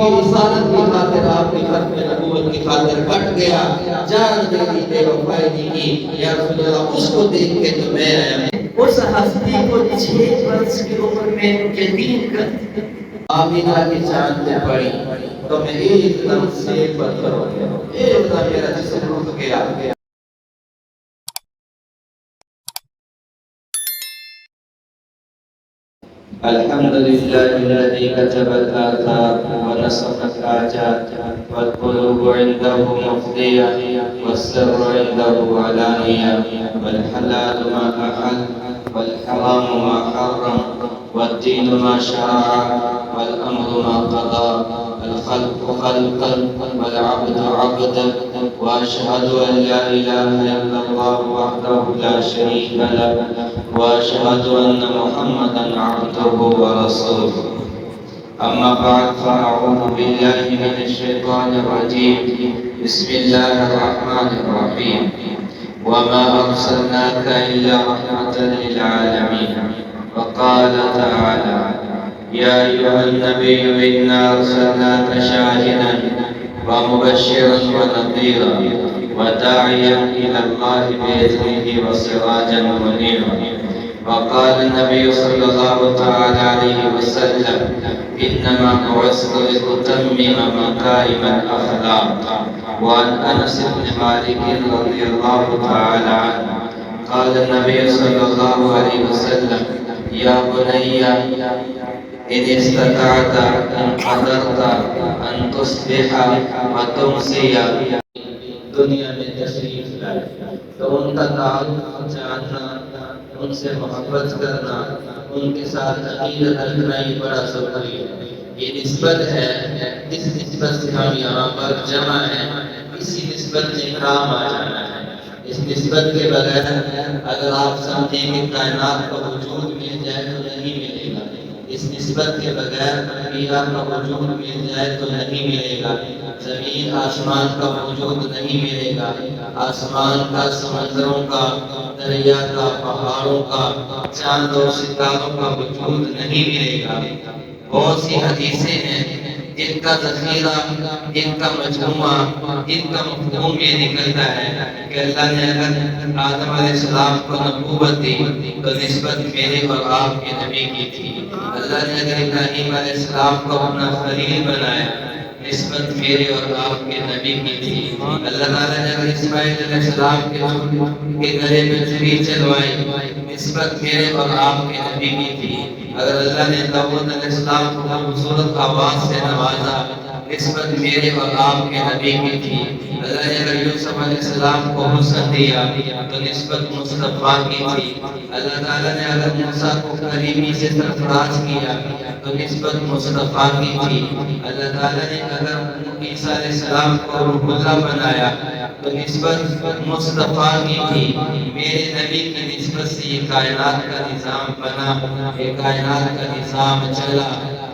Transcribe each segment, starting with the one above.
کی رسالت کی خاطر آپ کی ختم نبوت کی خاطر کٹ گیا، جان دے دی، بے وفائی نہیں کی، یا رسول اللہ اس کو دیکھ کے تو میں آیا۔ اس ہستی کو 6 برس کی عمر میں یتیم کر آمینہ کی چاند پہ پڑی تو میں ایک دم سے پتھر ہو گیا، ایک دم میرا جسم رک گیا۔ الحمد لله الذي كتب الآثار ونسخ الحاجات والقلوب عنده مفضية والسر عنده علانية والحلال ما أحل والحرام ما حرم والدين ما شرع والأمر ما قضى الخلق خلقا والعبد عبدا وأشهد أن لا إله إلا الله وحده لا شريك له وأشهد أن محمدا عبده ورسوله أما بعد فأعوذ بالله من الشيطان الرجيم بسم الله الرحمن الرحيم وما أرسلناك إلا رحمة للعالمين وقال تعالى يا أيها النبي إنا أرسلناك شاهدا ومبشرا ونذيرا وداعيا إلى الله بإذنه وسراجا منيرا وقال النبي صلى الله تعالى عليه وسلم إنما بعثت لأتمم مكارم الأخلاق وعن أنس بن مالك رضي الله تعالى عنه قال النبي صلى الله عليه وسلم يا بني إن استطعت إن قدرت أن تصبح وتمسي دنیا میں تشریف لائے تو ان کا تعلق جاننا، ان سے محبت کرنا، ان کے ساتھ عقیدت رکھنا ہی بڑا ضروری ہے۔ یہ نسبت ہے، اس نسبت سے ہم یہاں پر جمع ہیں، اسی نسبت میں کام آ جانا ہے۔ اس نسبت کے بغیر اگر آپ سمجھیں کہ کائنات کا وجود مل جائے تو نہیں ملے گا، اس نسبت کے بغیر انبیاء کا وجود مل جائے تو نہیں ملے گا، زمین آسمان کا وجود نہیں ملے گا، آسمان کا، سمندروں کا، دریا کا، پہاڑوں کا، چاند اور ستاروں کا وجود نہیں ملے گا۔ بہت سی حدیثیں ہیں جن کا ذخیرہ، جن کا مجموعہ، جن کا مفہوم یہ نکلتا ہے کہ اللہ نے اگر آدم علیہ السلام کو نبوت دی تو نسبت میرے اور آپ کے نبی کی تھی۔ اللہ نے اگر ابراہیم علیہ السلام کو اپنا خلیل بنایا، نسبت میرے اور آپ کے نبی کی تھی۔ اللہ تعالیٰ نے اگر اسماعیل علیہ السلام کے گلے میں چھری چلوائی، نسبت میرے اور آپ کے نبی کی تھی۔ اگر اللہ نے داؤد علیہ السلام کو خوبصورت آواز سے نوازا، نسبت میرے اور آپ کے نبی کی تھی۔ اللہ نے اگر یوسف علیہ السلام کو حسن دیا تو نسبت مصطفیٰ کی تھی۔ اللہ تعالیٰ نے اگر موسیٰ کو کلیمی سے سرفراز کیا تو نسبت مصطفیٰ کی تھی۔ اللہ تعالیٰ نے اگر عیسیٰ علیہ السلام کو روح اللہ بنایا تو نسبت مصطفیٰ کی تھی۔ میرے نبی کی نسبت سے یہ کائنات کا نظام بنا، یہ کائنات کا نظام چلا۔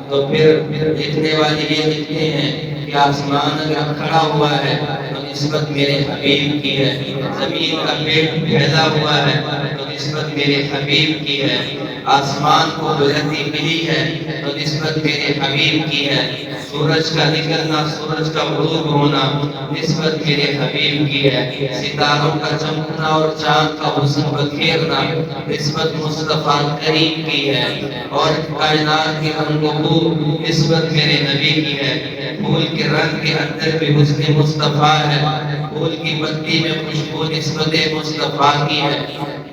تو پھر لکھنے والے یہ لکھتے ہیں کہ آسمان اگر کھڑا ہوا ہے تو نسبت میرے حبیب کی ہے، زمین کا پیٹ پھیلا ہوا ہے تو نسبت میرے حبیب کی ہے، آسمان کو بلندی ملی ہے تو نسبت میرے حبیب کی ہے، سورج کا نکلنا، سورج کا غروب ہونا نسبت میرے حبیب کی ہے، ستاروں کا چمکنا اور چاند کا حسن بکھیرنا نسبت مصطفیٰ کریم کی ہے، اور کائنات کے رنگ و بو نسبت میرے نبی کی ہے۔ پھول کے رنگ کے اندر بھی حسن مصطفیٰ ہے، پھول کی پتی میں خوشبو نسبت مصطفیٰ کی ہے۔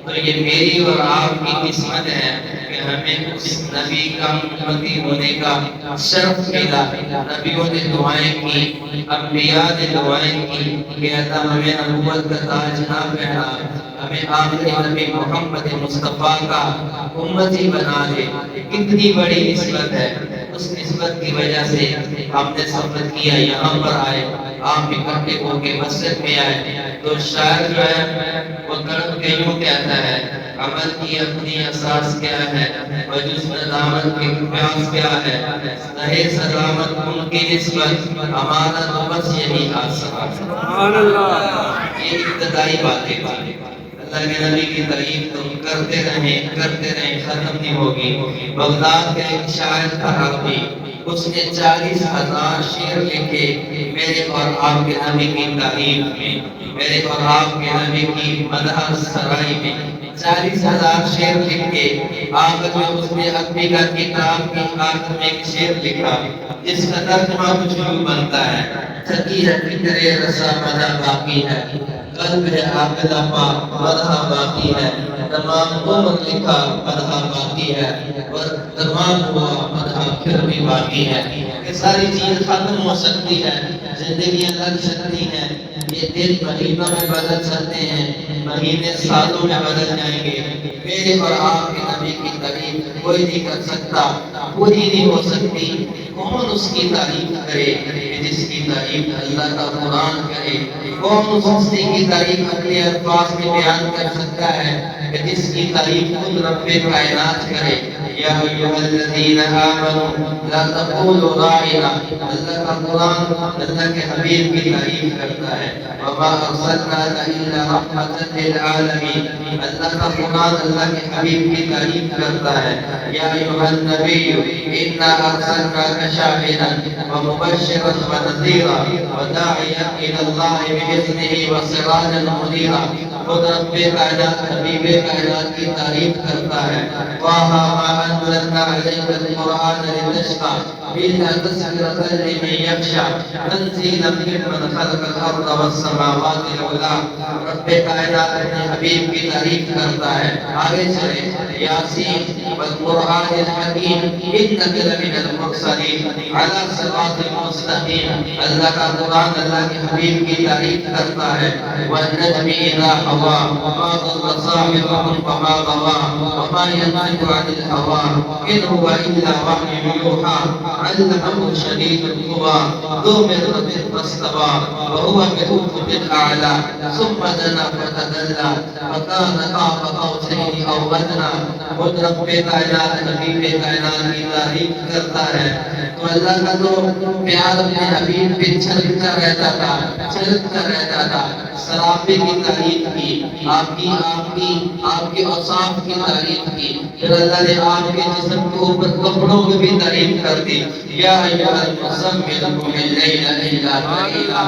تو یہ میری اور آپ کی قسمت ہے کہ ہمیں اس نبی کا امتی ہونے کا شرف ملا۔ نبیوں نے دعائیں کی، انبیاء نے دعائیں کی کہ اللہ ہمیں نبوت کا تاج نہ پہنا، ہمیں آخری نبی محمد مصطفیٰ کا امتی بنا دے۔ کتنی بڑی نسبت ہے، اس نسبت کی وجہ سے ہم نے سفر کیا، یہاں پر آئے، آپ اکٹھے ہو کے مسجد میں آئے۔ تو شاعر جو ہے وہ تڑپ کے یوں کہتا ہے، عمل کی اپنی اساس کیا ہے، وجود ندامت کی پیاس کیا ہے، رہے سلامت ان کی نسبت، ہمارا تو بس یہی آسان۔ سبحان اللہ۔ یہ ابتدائی باتیں تھیں۔ اللہ کے نبی کی تعریف تم کرتے رہیں، ختم نہیں ہوگی۔ بغداد کے ایک شاعر تھا عربی، اس نے 40,000 شعر لکھے میرے اور آپ کے نبی کی تعریف میں، میرے اور آپ کے نبی کی مدح سرائی میں 40,000 شعر لکھ کے آخر میں اس نے اپنی کا کتاب کی آخر میں ایک شعر لکھا جس کا ترجمہ کچھ یوں بنتا ہے: تھکی ہے فکرے رسا مدح باقی ہے، قلب ہے عاقلہ پا مدح باقی ہے، تمام عمر لکھا مدح باقی ہے اور تمام ہوا مدح پھر بھی باقی ہے۔ یہ ساری چیز ختم ہو سکتی ہے، زندگیاں لگ سکتی ہیں، یہ دن مہینوں میں بدل سکتے ہیں، مہینے سالوں میں بدل جائیں گے، میرے اور آپ کے نبی کی تعریف کوئی نہیں کر سکتا، پوری نہیں ہو سکتی۔ کون اس کی تعریف کرے جس کی تعریف اللہ کا قرآن کرے؟ کون اس ہستی کی تعریف اپنے الفاظ میں بیان کر سکتا ہے کہ جس کی تعریف خود رب کائنات کرے؟ یا ایھا الذین آمنوا لا تقولوا راعنا، اللہ کا قرآن اللہ کے حبیب کی تعریف کرتا ہے۔ وما ارسلناک الا رحمۃ للعالمین، اللہ کا قرآن اللہ کے حبیب کی تعریف کرتا ہے۔ یا ایھا النبی انا ارسلناک شاہدا ومبشرا ونذیرا وداعیا الی اللہ باذنہ وسراجا منیرا، خود رب کائنات حبیب کائنات کی تعریف کرتا ہے۔ طٰہٰ ما انزلنا علیک القرآن لتشقی الا تذکرۃ لمن یخشی تنزیلا ممن خلق الارض والسماوات العلی، رب کائنات اپنے حبیب کی تعریف کرتا ہے۔ آگے چلیں، یاسین والقرآن الحکیم انک لمن المرسلین علی صراط مستقیم، اللہ کا قرآن اللہ کے حبیب کی تعریف کرتا ہے۔ والنجم اذا ھوی ما ضل صاحبکم وما غوی وما ینطق عن الھوی ان هو الا وحی یوحی علمہ شدید القوی ذو مرۃ فاستوی وهو بالافق الاعلی ثم دنا فتدلی فکان قاب قوسین او ادنی، خود رب کائنات حبیب کائنات کی تعریف کرتا ہے۔ تو اللہ کا تو پیار اپنے حبیب پہ چھلکتا رہتا تھا، چھلکتا رہتا تھا۔ سراپے کی تعریف کی، آپ کے اوصاف کی تعریف کی، پھر اللہ نے آپ کے جسم کے اوپر کپڑوں کی بھی تعریف کر دی۔ یا ایھا المزمل قم اللیل الا قلیلا،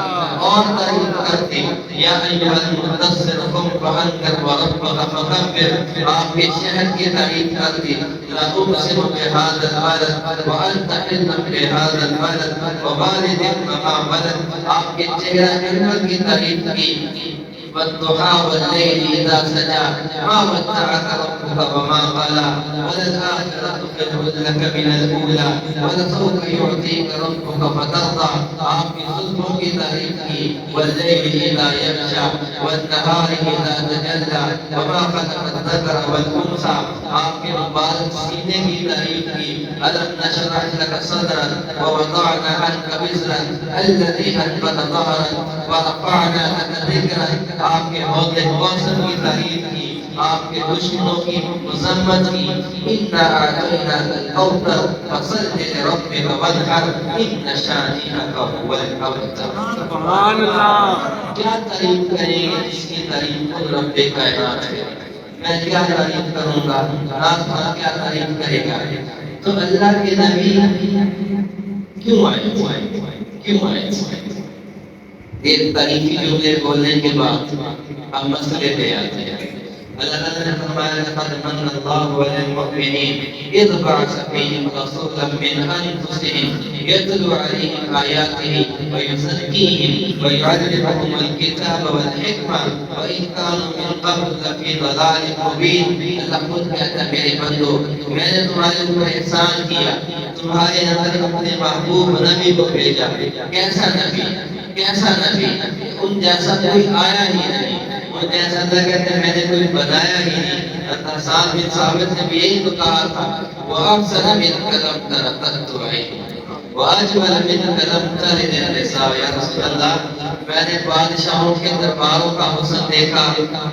اور تعریف کر دی۔ یا ایھا المدثر قم فانذر وربک فکبر، آپ کے شہر کی تعریف کر دی۔ لا اقسم بھذا البلد وانت حل بھذا البلد ووالد وما ولد، آپ کے چہرہ انور کی تعریف کی۔ والضحى والليل إذا سجى ما ودعك ربك وما قلى وللآخرة خير لك من الأولى ولسوف يعطيك ربك فترضى، آپ کی ظلموں کی تعریف کی۔ والليل إذا يغشى والنهار إذا تجلى وما خلق الذكر والأنثى، آپ کے مبارک سینے کی تعریف کی۔ ألم نشرح لك صدرك ووضعنا عنك وزرك الذي أنقض ظهرك ورفعنا لك ذكرك، آپ کے حوض کوثر کی تعریف کی، آپ کے دشمنوں کی مذمت کی۔ انا اعطیناک الکوثر فصل لربک وانحر ان شانئک هو الابتر۔ سبحان اللہ، کیا تعریف کریں گے جس کی تعریف خود رب کائنات ہے؟ میں کیا تعریف کروں گا؟ رات بھر کیا تعریف کرے گا؟ تو اللہ کے نبی کیوں آئے؟ ایک تاریخی جملے بولنے کے بعد ہم مسئلے پہ آتے ہیں۔ اللہ تعالیٰ نے فرمایا لقد من اللہ علی المؤمنین اذ بعث فیہم رسولا من انفسہم یتلو علیہم آیاتہ ویزکیہم ویعلمہم الکتاب والحکمہ وإن كانوا من قبل لفی ضلال مبین۔ اللہ خود کہتا ہے میرے بندو، میں نے تمہارے اوپر احسان کیا، تمہارے اندر اپنے محبوب نبی کو بھیجا۔ کیسا نبی؟ ان جیسا کوئی آیا ہی نہیں، ان جیسا اللہ کہتے ہیں میں نے کوئی بنایا ہی نہیں۔ حسان بن ثابت نے بھی یہی تو کہا تھا، وَأَحْسَنَ مِنْكَ لَمْ تَرَ قَطُّ عَيْنٌ وَأَجْمَلَ مِنْكَ لَمْ تَلِدِ النِّسَاءُ۔ یا رسول اللہ، میں نے بادشاہوں کے درباروں کا حسن دیکھا،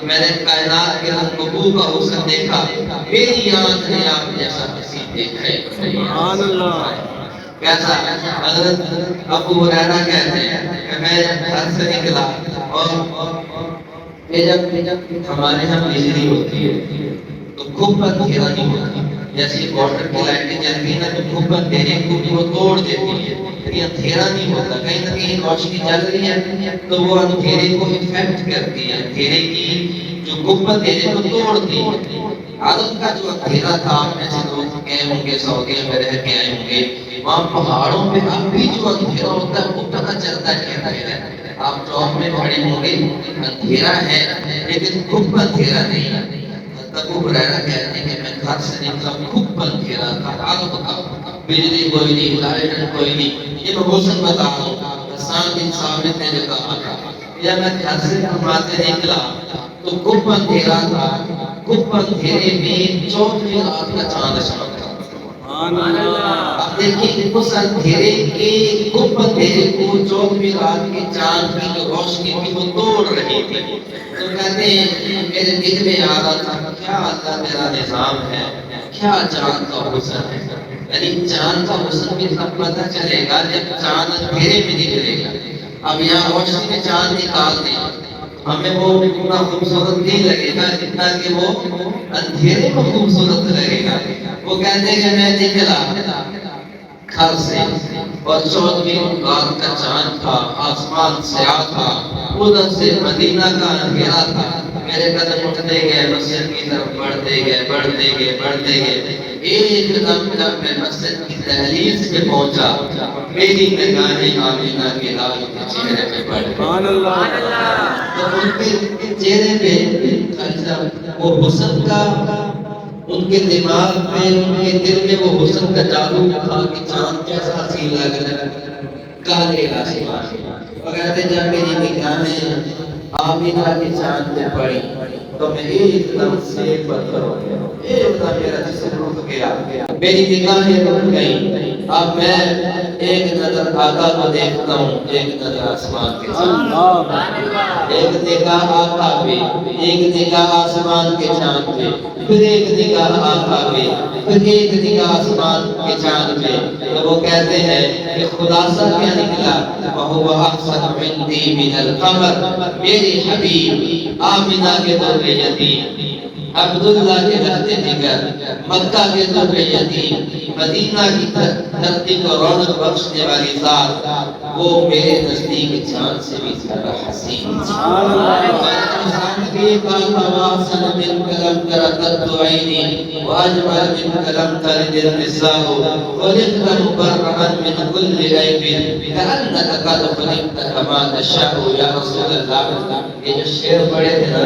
میں نے کائنات کے رنگوں کا حسن دیکھا، میری آنکھ نے آپ جیسا کسی دیکھا ہی نہیں۔ سبحان اللہ، کیسا؟ حضرت ابو ہریرہ کہتے ہیں کہ میں گھر سے نکلا اور جب ہمارے یہاں بجلی ہوتی ہے تو خوب اندھیرا نہیں ہوتی، جیسے واٹر کی لائٹیں جلتی ہیں نا تو دھوپ اندھیرے کو بھی وہ توڑ دیتی ہے، لیکن اندھیرا نہیں ہوتا، کہیں نہ کہیں روشنی جل رہی ہے تو وہ اندھیرے کو افیکٹ کرتی ہے، اندھیرے کی جو گھوپ اندھیرے کو توڑتی ہے۔ عادت کا جو اندھیرا تھا، آپ میں سے لوگ گئے ہوں گے سعودیہ میں رہ کے آئے ہوں گے، وہاں پہاڑوں پہ اب بھی جو اندھیرا ہوتا ہے وہ پتہ چلتا ہے کہ اندھیرا ہے۔ آپ چوک میں کھڑے ہوں گے، اندھیرا ہے لیکن گھوپ اندھیرا نہیں ہے۔ ابو ہریرہ کہتے ہیں کہ میں گھر سے نکلا گھوپ اندھیرا تھا، عادت کا بجلی کوئی نہیں، لائٹ کوئی نہیں۔ یہ میں حسن بتا رہا ہوں، حسان بن ثابت نے جو کہا تھا جب میں گھر سے کماتے نکلا تو گھوپ اندھیرا تھا، گھوپ اندھیرے میں 14ویں رات کا چاند چمکا۔ اب دیکھیں اس اندھیرے کے گھوپ اندھیرے کو 14ویں رات کے چاند کی جو روشنی تھی وہ توڑ رہی تھی۔ تو کہتے ہیں میرے دل میں آ رہا تھا کیا اللہ تیرا نظام ہے، کیا چاند کا حسن ہے۔ یعنی چاند کا حسن بھی تب پتہ چلے گا جب چاند اندھیرے میں نکلے گا۔ اب یہاں روشنی میں چاند نکال دیں، ہمیں وہ اتنا خوبصورت نہیں لگے گا جتنا کہ وہ اندھیرے میں خوبصورت لگے گا۔ وہ کہتے ہیں کہ میں نکلا گھر سے اور 14ویں رات کا چاند تھا، آسمان سیاہ تھا، ادھر سے مدینہ کا اندھیرا تھا۔ میرے قدم اٹھتے گئے، مسجد کی طرف بڑھتے گئے، بڑھتے گئے، بڑھتے گئے۔ ایک دم جب میں مسجد کی دہلیز پہ پہنچا، میری نگاہیں آمینہ کے لال کے چہرے پہ پڑ گئی۔ سبحان اللہ۔ تو ان کے چہرے پہ وہ حسن کا، ان کے دماغ میں، ان کے دل میں وہ حسن کا جادو تھا کہ چاند کیسا حسین لگ رہا ہے، کالے آسمان۔ وہ کہتے جب میری نگاہیں آمینہ کے چاند پہ پڑی تو میں ایک دم سے پتھر ہو گیا، ایک دم میرا جسم رک گیا، میری نگاہیں رک گئیں۔ اب میں ایک نظر آقا کو دیکھتا ہوں، ایک نظر آسمان کے چاند، ایک نگاہ آقا پہ، ایک نگاہ آسمان کے چاند پہ، پھر ایک نگاہ آقا پہ، پھر ایک نگاہ آسمان کے چاند پہ۔ تو وہ کہتے ہیں کہ خلاصہ کیا نکلا، وَهُوَ أَحْسَنُ عِنْدِي مِنَ الْقَمَرِ، میری حبیب آمینہ کے در یتیم، عبداللہ کے رہتے جگر، مکہ کے در یتیم، مدینہ کی دھرتی کو رونق بخشنے والی ذات، وہ میرے نزدیک چاند سے بھی زیادہ حسین۔ سبحان اللہ۔ وَأَحْسَنَ مِنْكَ لَمْ تَرَ قَطُّ عَيْنِي وَأَجْمَلَ مِنْكَ لَمْ تَلِدِ النِّسَاءُ خُلِقْتَ مُبَرَّأً مِنْ كُلِّ عَيْبٍ كَأَنَّكَ قَدْ خُلِقْتَ كَمَا تَشَاءُ یا رسول اللہ۔ یہ جو شعر پڑھے تھے نا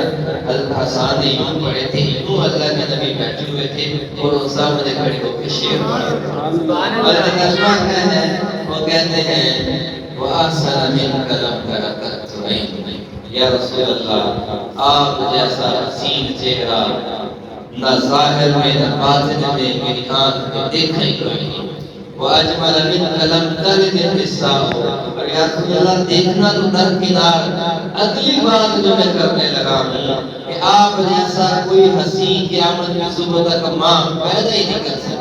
حضرت حسان نے یوں پڑھے تھے، یوں اللہ کے نبی بیٹھے ہوئے تھے اور وہ سامنے کھڑے ہو کے شعر پڑھے۔ اور ترجمہ کیا ہے، وہ کہتے ہیں وَأَحْسَنَ مِنْكَ لَمْ تَرَ قَطُّ عَيْنِي، یا رسول اللہ آپ جیسا حسین چہرہ نہ ظاہر میں نہ باطن میں میری آنکھ میں دیکھا ہی کوئی نہیں۔ وَأَجْمَلَ مِنْكَ لَمْ تَلِدِ النِّسَاءُ، اور یا رسول اللہ دیکھنا تو درکنار، اگلی بات جو میں کرنے لگا ہوں کہ آپ جیسا کوئی حسین قیامت کی صبح تک ماں پیدا ہی نہیں کر سکے۔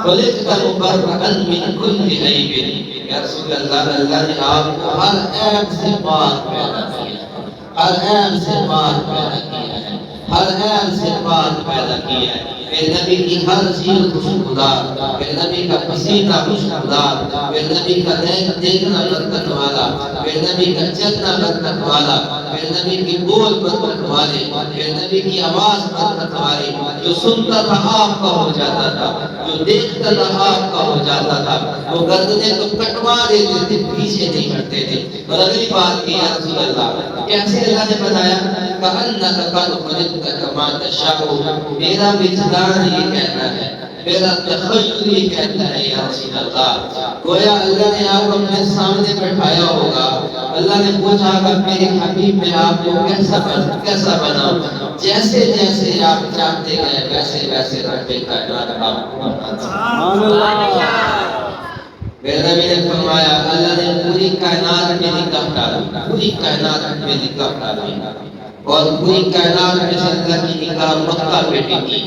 خُلِقْتَ مُبَرَّأً مِنْ كُلِّ عَيْبٍ، یا رسول اللہ اللہ نے آپ کو ہر عیب سے پاک پیدا کیا ہے، ہر عیب سے پاک پیدا کیا ہے، ہر عیب سے پاک پیدا کیا ہے۔ میرے نبی کی ہر چیز خوشبودار، میرے نبی کا پسینہ خوشبودار، میرے نبی کا دیکھنا برکت والا، میرے نبی کا چلنا برکت والا، میرے نبی کی بول برکت والے، میرے نبی کی آواز برکت والی، جو سنتا تھا آپ کا ہو جاتا تھا، جو دیکھتا تھا آپ کا ہو جاتا تھا۔ وہ گردنیں تو کٹوا دیتے تھے، پیچھے نہیں ہٹتے تھے۔ اور اگلی بات کی یا رسول اللہ کیسے اللہ نے بنایا، کَأَنَّكَ قَدْ خُلِقْتَ كَمَا تَشَاءُ، میرا وجدان یہ کہتا ہے، میرا تخیل یہ کہتا ہے یا رسول اللہ، گویا اللہ نے آپ کو اپنے سامنے بٹھایا ہوگا، اللہ نے پوچھا کہ میرے حبیب میں آپ کو کیسا بنا، جیسے جیسے آپ چاہتے گئے ویسے ویسے رب کائنات آپ کو بناتا۔ میرے نبی نے فرمایا اللہ نے پوری کائنات میں نگاہ ڈالی، پوری کائنات میں نگاہ ڈالی، اور پوری کائنات میں سے اللہ کی نگاہ مکہ پہ ٹکی۔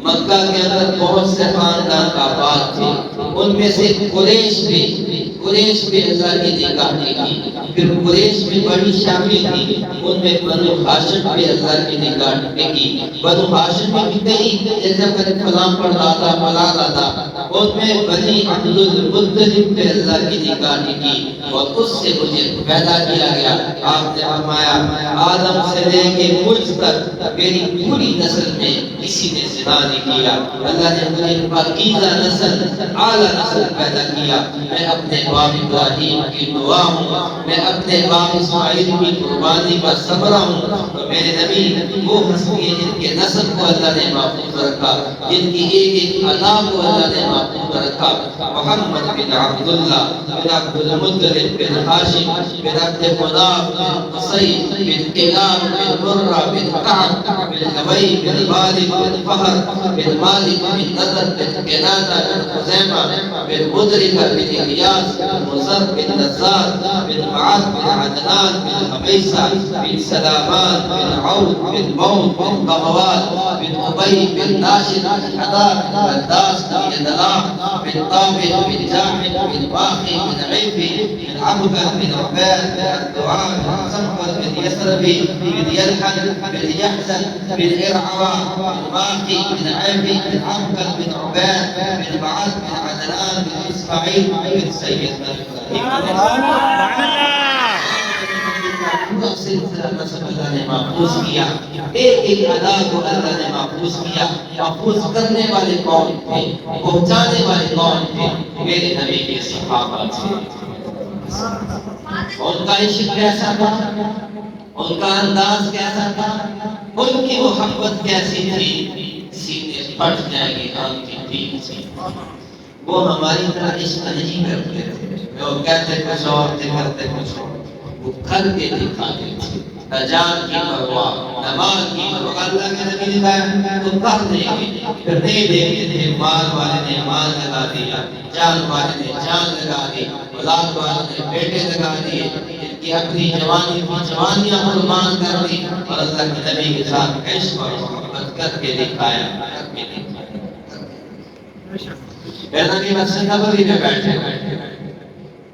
مکہ کے اندر بہت سے خاندان آباد تھے، ان میں سے قریش بھی قریش پہ اللہ کی نگاہ ٹکی. پھر قریش میں بڑی شامل تھی، ان میں بنو ہاشم پہ اللہ کی نگاہ ٹکی. بنو ہاشم میں بھی کئی جیسے فلاں پڑھاتا فلاں دادا، ان میں بنی عبد المطلب پہ اللہ کی نگاہ ٹکی اور اس سے مجھے پیدا کیا گیا. آپ نے فرمایا آدم سے لے کے مجھ تک میری پوری نسل میں کسی نے زنا نہیں کیا. اللہ نے مجھے پاکیزہ نسل، اعلیٰ نسل پیدا کیا. میں اپنے باپ ابراہیم کی دعا ہوں، میں اپنے باپ اسماعیل کی قربانی کا صبر ہوں. تو میرے نبی وہ ہستی ہیں جن کے نسل کو اللہ نے محفوظ رکھا، جن کی ایک ایک ادا کو اللہ نے محفوظ رکھا. محمد بن عبداللہ بن عبد المطلب بن ہاشم بن عبد مناف بن قصی بن کلاب بن مرہ بن کعب بن لبی بن غالب بن فہر بن مالک بن نضر بن کنانہ بن خزیمہ بن مدرکہ بن الیاس بن مزر بن نزار بن معاذ بن عدنان بن حبیسہ بن سلامان بن عوف بن موت بن قموات بن عبی بن ناشد بن حدار بن بداس بن یدلاح بن طابق بن جاحد بن باقی بن عیفی بن عبقہ بن عباد بن الدعاء بن صنفر بن يسربي بن يلحن بن يحزن بن إرعوى بن باقي بن عيفي بن عبقل بن عباد بن معاذ بن عدنان بن إسماعيل بن سيد اللہ نے محفوظ کیا. ایک ایک ادا کو اللہ نے محفوظ کیا. محفوظ کرنے والے کون تھے؟ پہنچانے والے کون تھے؟ میرے نبی کے صحابہ تھے. ان کا عشق کیسا تھا، ان کا انداز کیسا تھا، ان کی محبت کیسی تھی، سینے پھٹ جائے گی آن کی دین سے. وہ ہماری طرح عشق نہیں کرتے تھے، وہ کہتے کچھ اور تھے کرتے کچھ اور. وہ کر کے دکھاتے تھے. جان کی پرواہ، نماز کی پرواہ. اللہ کے نبی نے کہا تو کر دیں گے، پھر نہیں دیکھتے تھے. مال والے نے مال لگا دیا، جان والے نے جان لگا دی، اولاد والے نے بیٹے لگا دیے، ان کی اپنی جوانی کی جوانیاں قربان کر دی اور اللہ کے نبی کے ساتھ عشق اور محبت کر کے دکھایا. نبی مسجد نبوی میں بیٹھے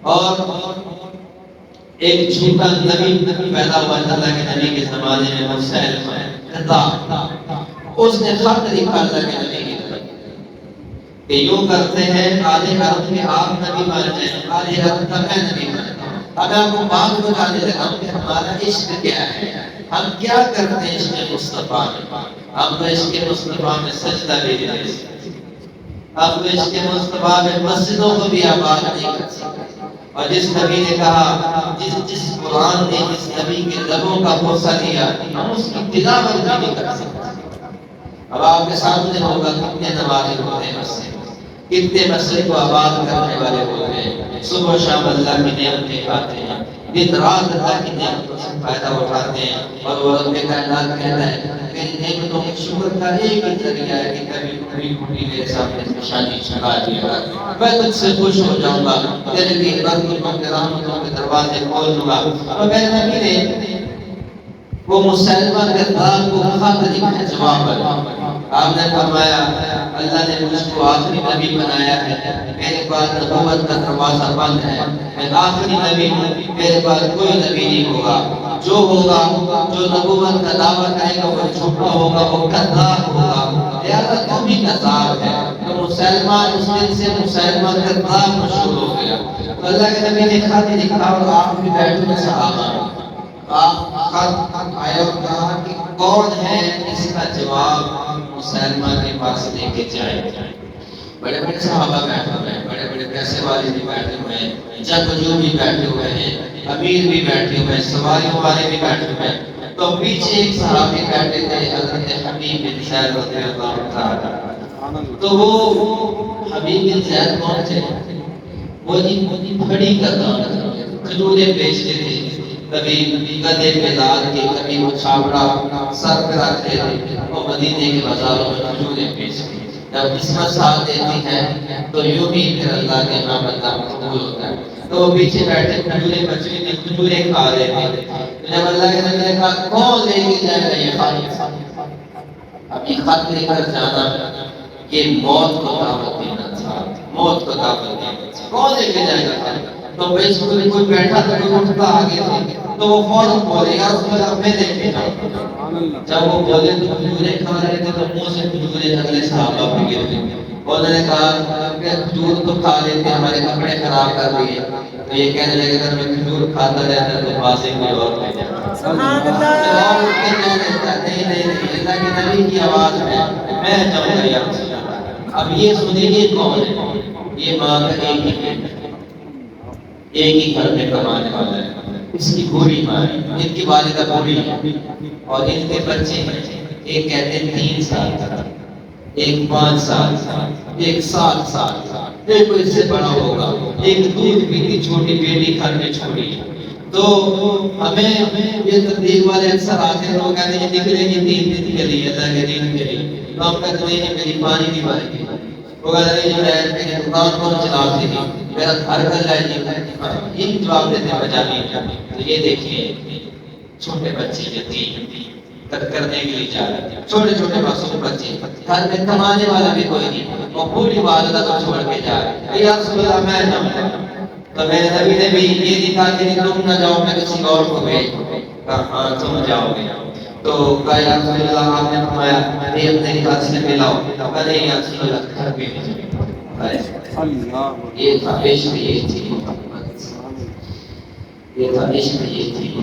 اور ایک جھوٹا نبی پیدا ہوا تھا اللہ کے نبی کے زمانے میں، مسیلمہ کذاب. اس نے خط لکھا اللہ کے نبی کی طرف کہ یوں کرتے ہیں آدھے حرم میں آپ نبی مان جائیں، آدھے حرم کا میں نبی مان جائیں. اب آپ کو بات بتانے لگا ہوں کہ ہمارا عشق کیا ہے، ہم کیا کرتے ہیں عشق مصطفیٰ میں. ہم تو عشق مصطفیٰ میں سجدہ بھی نہیں دے سکتے، ہم تو عشق مصطفیٰ میں مسجدوں کو بھی آباد نہیں کر سکتے. اور جس نبی نے کہا، جس قرآن نے جس نبی کے لبوں کا بوسہ لیا، ہم اس کی تلاوت نہیں کر سکتے. اب آپ کے سامنے ہوگا کتنے نوازے ہوتے ہیں مسجد، کتنے مسجد کو آباد کرنے والے ہوتے ہیں. صبح شام اللہ کی نعمتیں کھاتے ہیں، دن رات اللہ کی نعمتوں سے فائدہ اٹھاتے ہیں. اور وہ رب کائنات کہتا ہے کہ نعمتوں کے شکر کا ایک ہی ذریعہ ہے کہ کبھی کبھی کبھی میرے سامنے نشانی چھڑا دیا، میں تجھ سے خوش ہو جاؤں گا، تیرے لیے رحمتوں کے دروازے کھول دوں گا. اور میرے نبی نے وہ مسلمہ کذاب کو خط لکھا جواب ہے. آپ نے فرمایا اللہ نے مجھ کو آخری نبی بنایا ہے، میرے بعد نبوت کا دروازہ بند ہے، میں آخری نبی ہوں، میرے بعد کوئی نبی نہیں ہوگا. جو ہوگا، جو نبوت کا دعویٰ کرے گا وہ جھوٹا ہوگا، وہ کذاب ہوگا. لہذا تو بھی کذاب ہے. تو مسلمہ اس دن سے مسلمہ کذاب مشہور ہو گیا. تو اللہ کے نبی نے خط لکھا اور آپ بھی بیٹھے صحابہ خط آیا اور کہا کہ کون ہے اس کا جواب مسلمہ کے پاس لے کے جائے. بڑے بڑے صحابہ بیٹھے ہوئے ہیں، بڑے بڑے پیسے والے بھی بیٹھے ہوئے ہیں، جنگجو بھی بیٹھے ہوئے ہیں، امیر بھی بیٹھے ہوئے ہیں، سواریوں والے بھی بیٹھے ہوئے ہیں. تو پیچھے ایک صحابی بیٹھے تھے حضرت حبیب بن زید رضی اللہ تعالیٰ. تو وہ حبیب بن زید کون تھے؟ وہ جی بھڑی کا کام تھا، کھجوریں بیچتے تھے. کبھی گدے پہ لاد کے، کبھی وہ چھاپڑا سر پہ رکھتے تھے. وہ مدینے کے بازاروں میں کھجوریں بیچتے. جب قسمت ساتھ دیتی ہے تو یوں ہی پھر اللہ کے نام اللہ قبول ہوتا ہے. تو وہ پیچھے بیٹھے کھجوریں بچی تھی، کھجوریں کھا رہے تھے. جب اللہ کے نبی نے کہا کون لے کے جائے گا یہ خط؟ اب یہ خط لے کر جانا یہ موت کو دعوت دینا تھا. موت کا دعوت دیا کون لے کے جائے گا تو بھائی کوئی بیٹھا تھا کوئی اٹھتا آگے سے تو وہ فوراً بولے یا رسول اللہ میں لے کے جاؤں جب وہ بولے تو کھجوریں کھا رہے تھے تو منہ سے کھجوریں اگلے صحابہ پہ گر گئے انہوں نے کہا کہ کھجور تو کھا لیتے ہمارے کپڑے خراب کر دیے تو یہ کہنے لگے اگر میں کھجور کھاتا رہتا تو بازی کوئی اور لے جاتا نہیں اللہ کے نبی کی آواز ہے میں جاؤں گا یا رسول اللہ اب یہ سنیں گے کون ہے یہ ماں کا ایک ہی بیٹا ایک ہی گھر میں کمانے والا ہے اس کی بوڑھی ماں ہے ان کی والدہ بوڑھی ہے اور ان کے بچے ہیں ایک کہتے ہیں 3 سال کا ایک 5 سال کا ایک 7 سال کا ایک کوئی اس سے بڑا ہوگا ایک دودھ پیتی چھوٹی بیٹی گھر میں چھوڑی تو ہمیں یہ تبلیغ والے اکثر آتے ہیں لوگ کہتے ہیں نکلیں گے 3 دن کے لیے اللہ کے دین کے لیے تو ہم کہتے ہیں میری پانی نہیں بھرے گی وہ کہتے ہیں جو ہے دکان کون چلاتے ہیں میرا گھر گھر لائے یہ جواب دیتے ہیں بجانے تو یہ دیکھیے چھوٹے بچے یتیم کرنے کے لیے جا رہے ہیں چھوٹے چھوٹے معصوم بچے گھر میں کمانے والا بھی کوئی نہیں اور پوری والدہ کو چھوڑ کے جا رہے ہیں یا رسول اللہ میں جاؤں تو میرے نبی نے بھی یہ دکھا کہ تم نہ جاؤ میں کسی اور کو بھیج کہا ہاں تم جاؤ گے تو کہا یا رسول اللہ آپ نے فرمایا یہ اپنے نکاح سے ملاؤ کہا نہیں یا رسول اللہ گھر پہ یہ تھا عشق یہ تھی یہ تھا عشق یہ تھی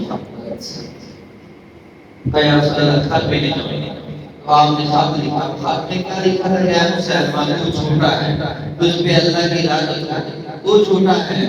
کہا یا رسول اللہ گھر پہ نہیں جاؤ آپ نے خط لکھا خط میں کیا لکھا تھا یا مسلمان تو چھوٹا ہے تجھ پہ اللہ کی راضی تو چھوٹا ہے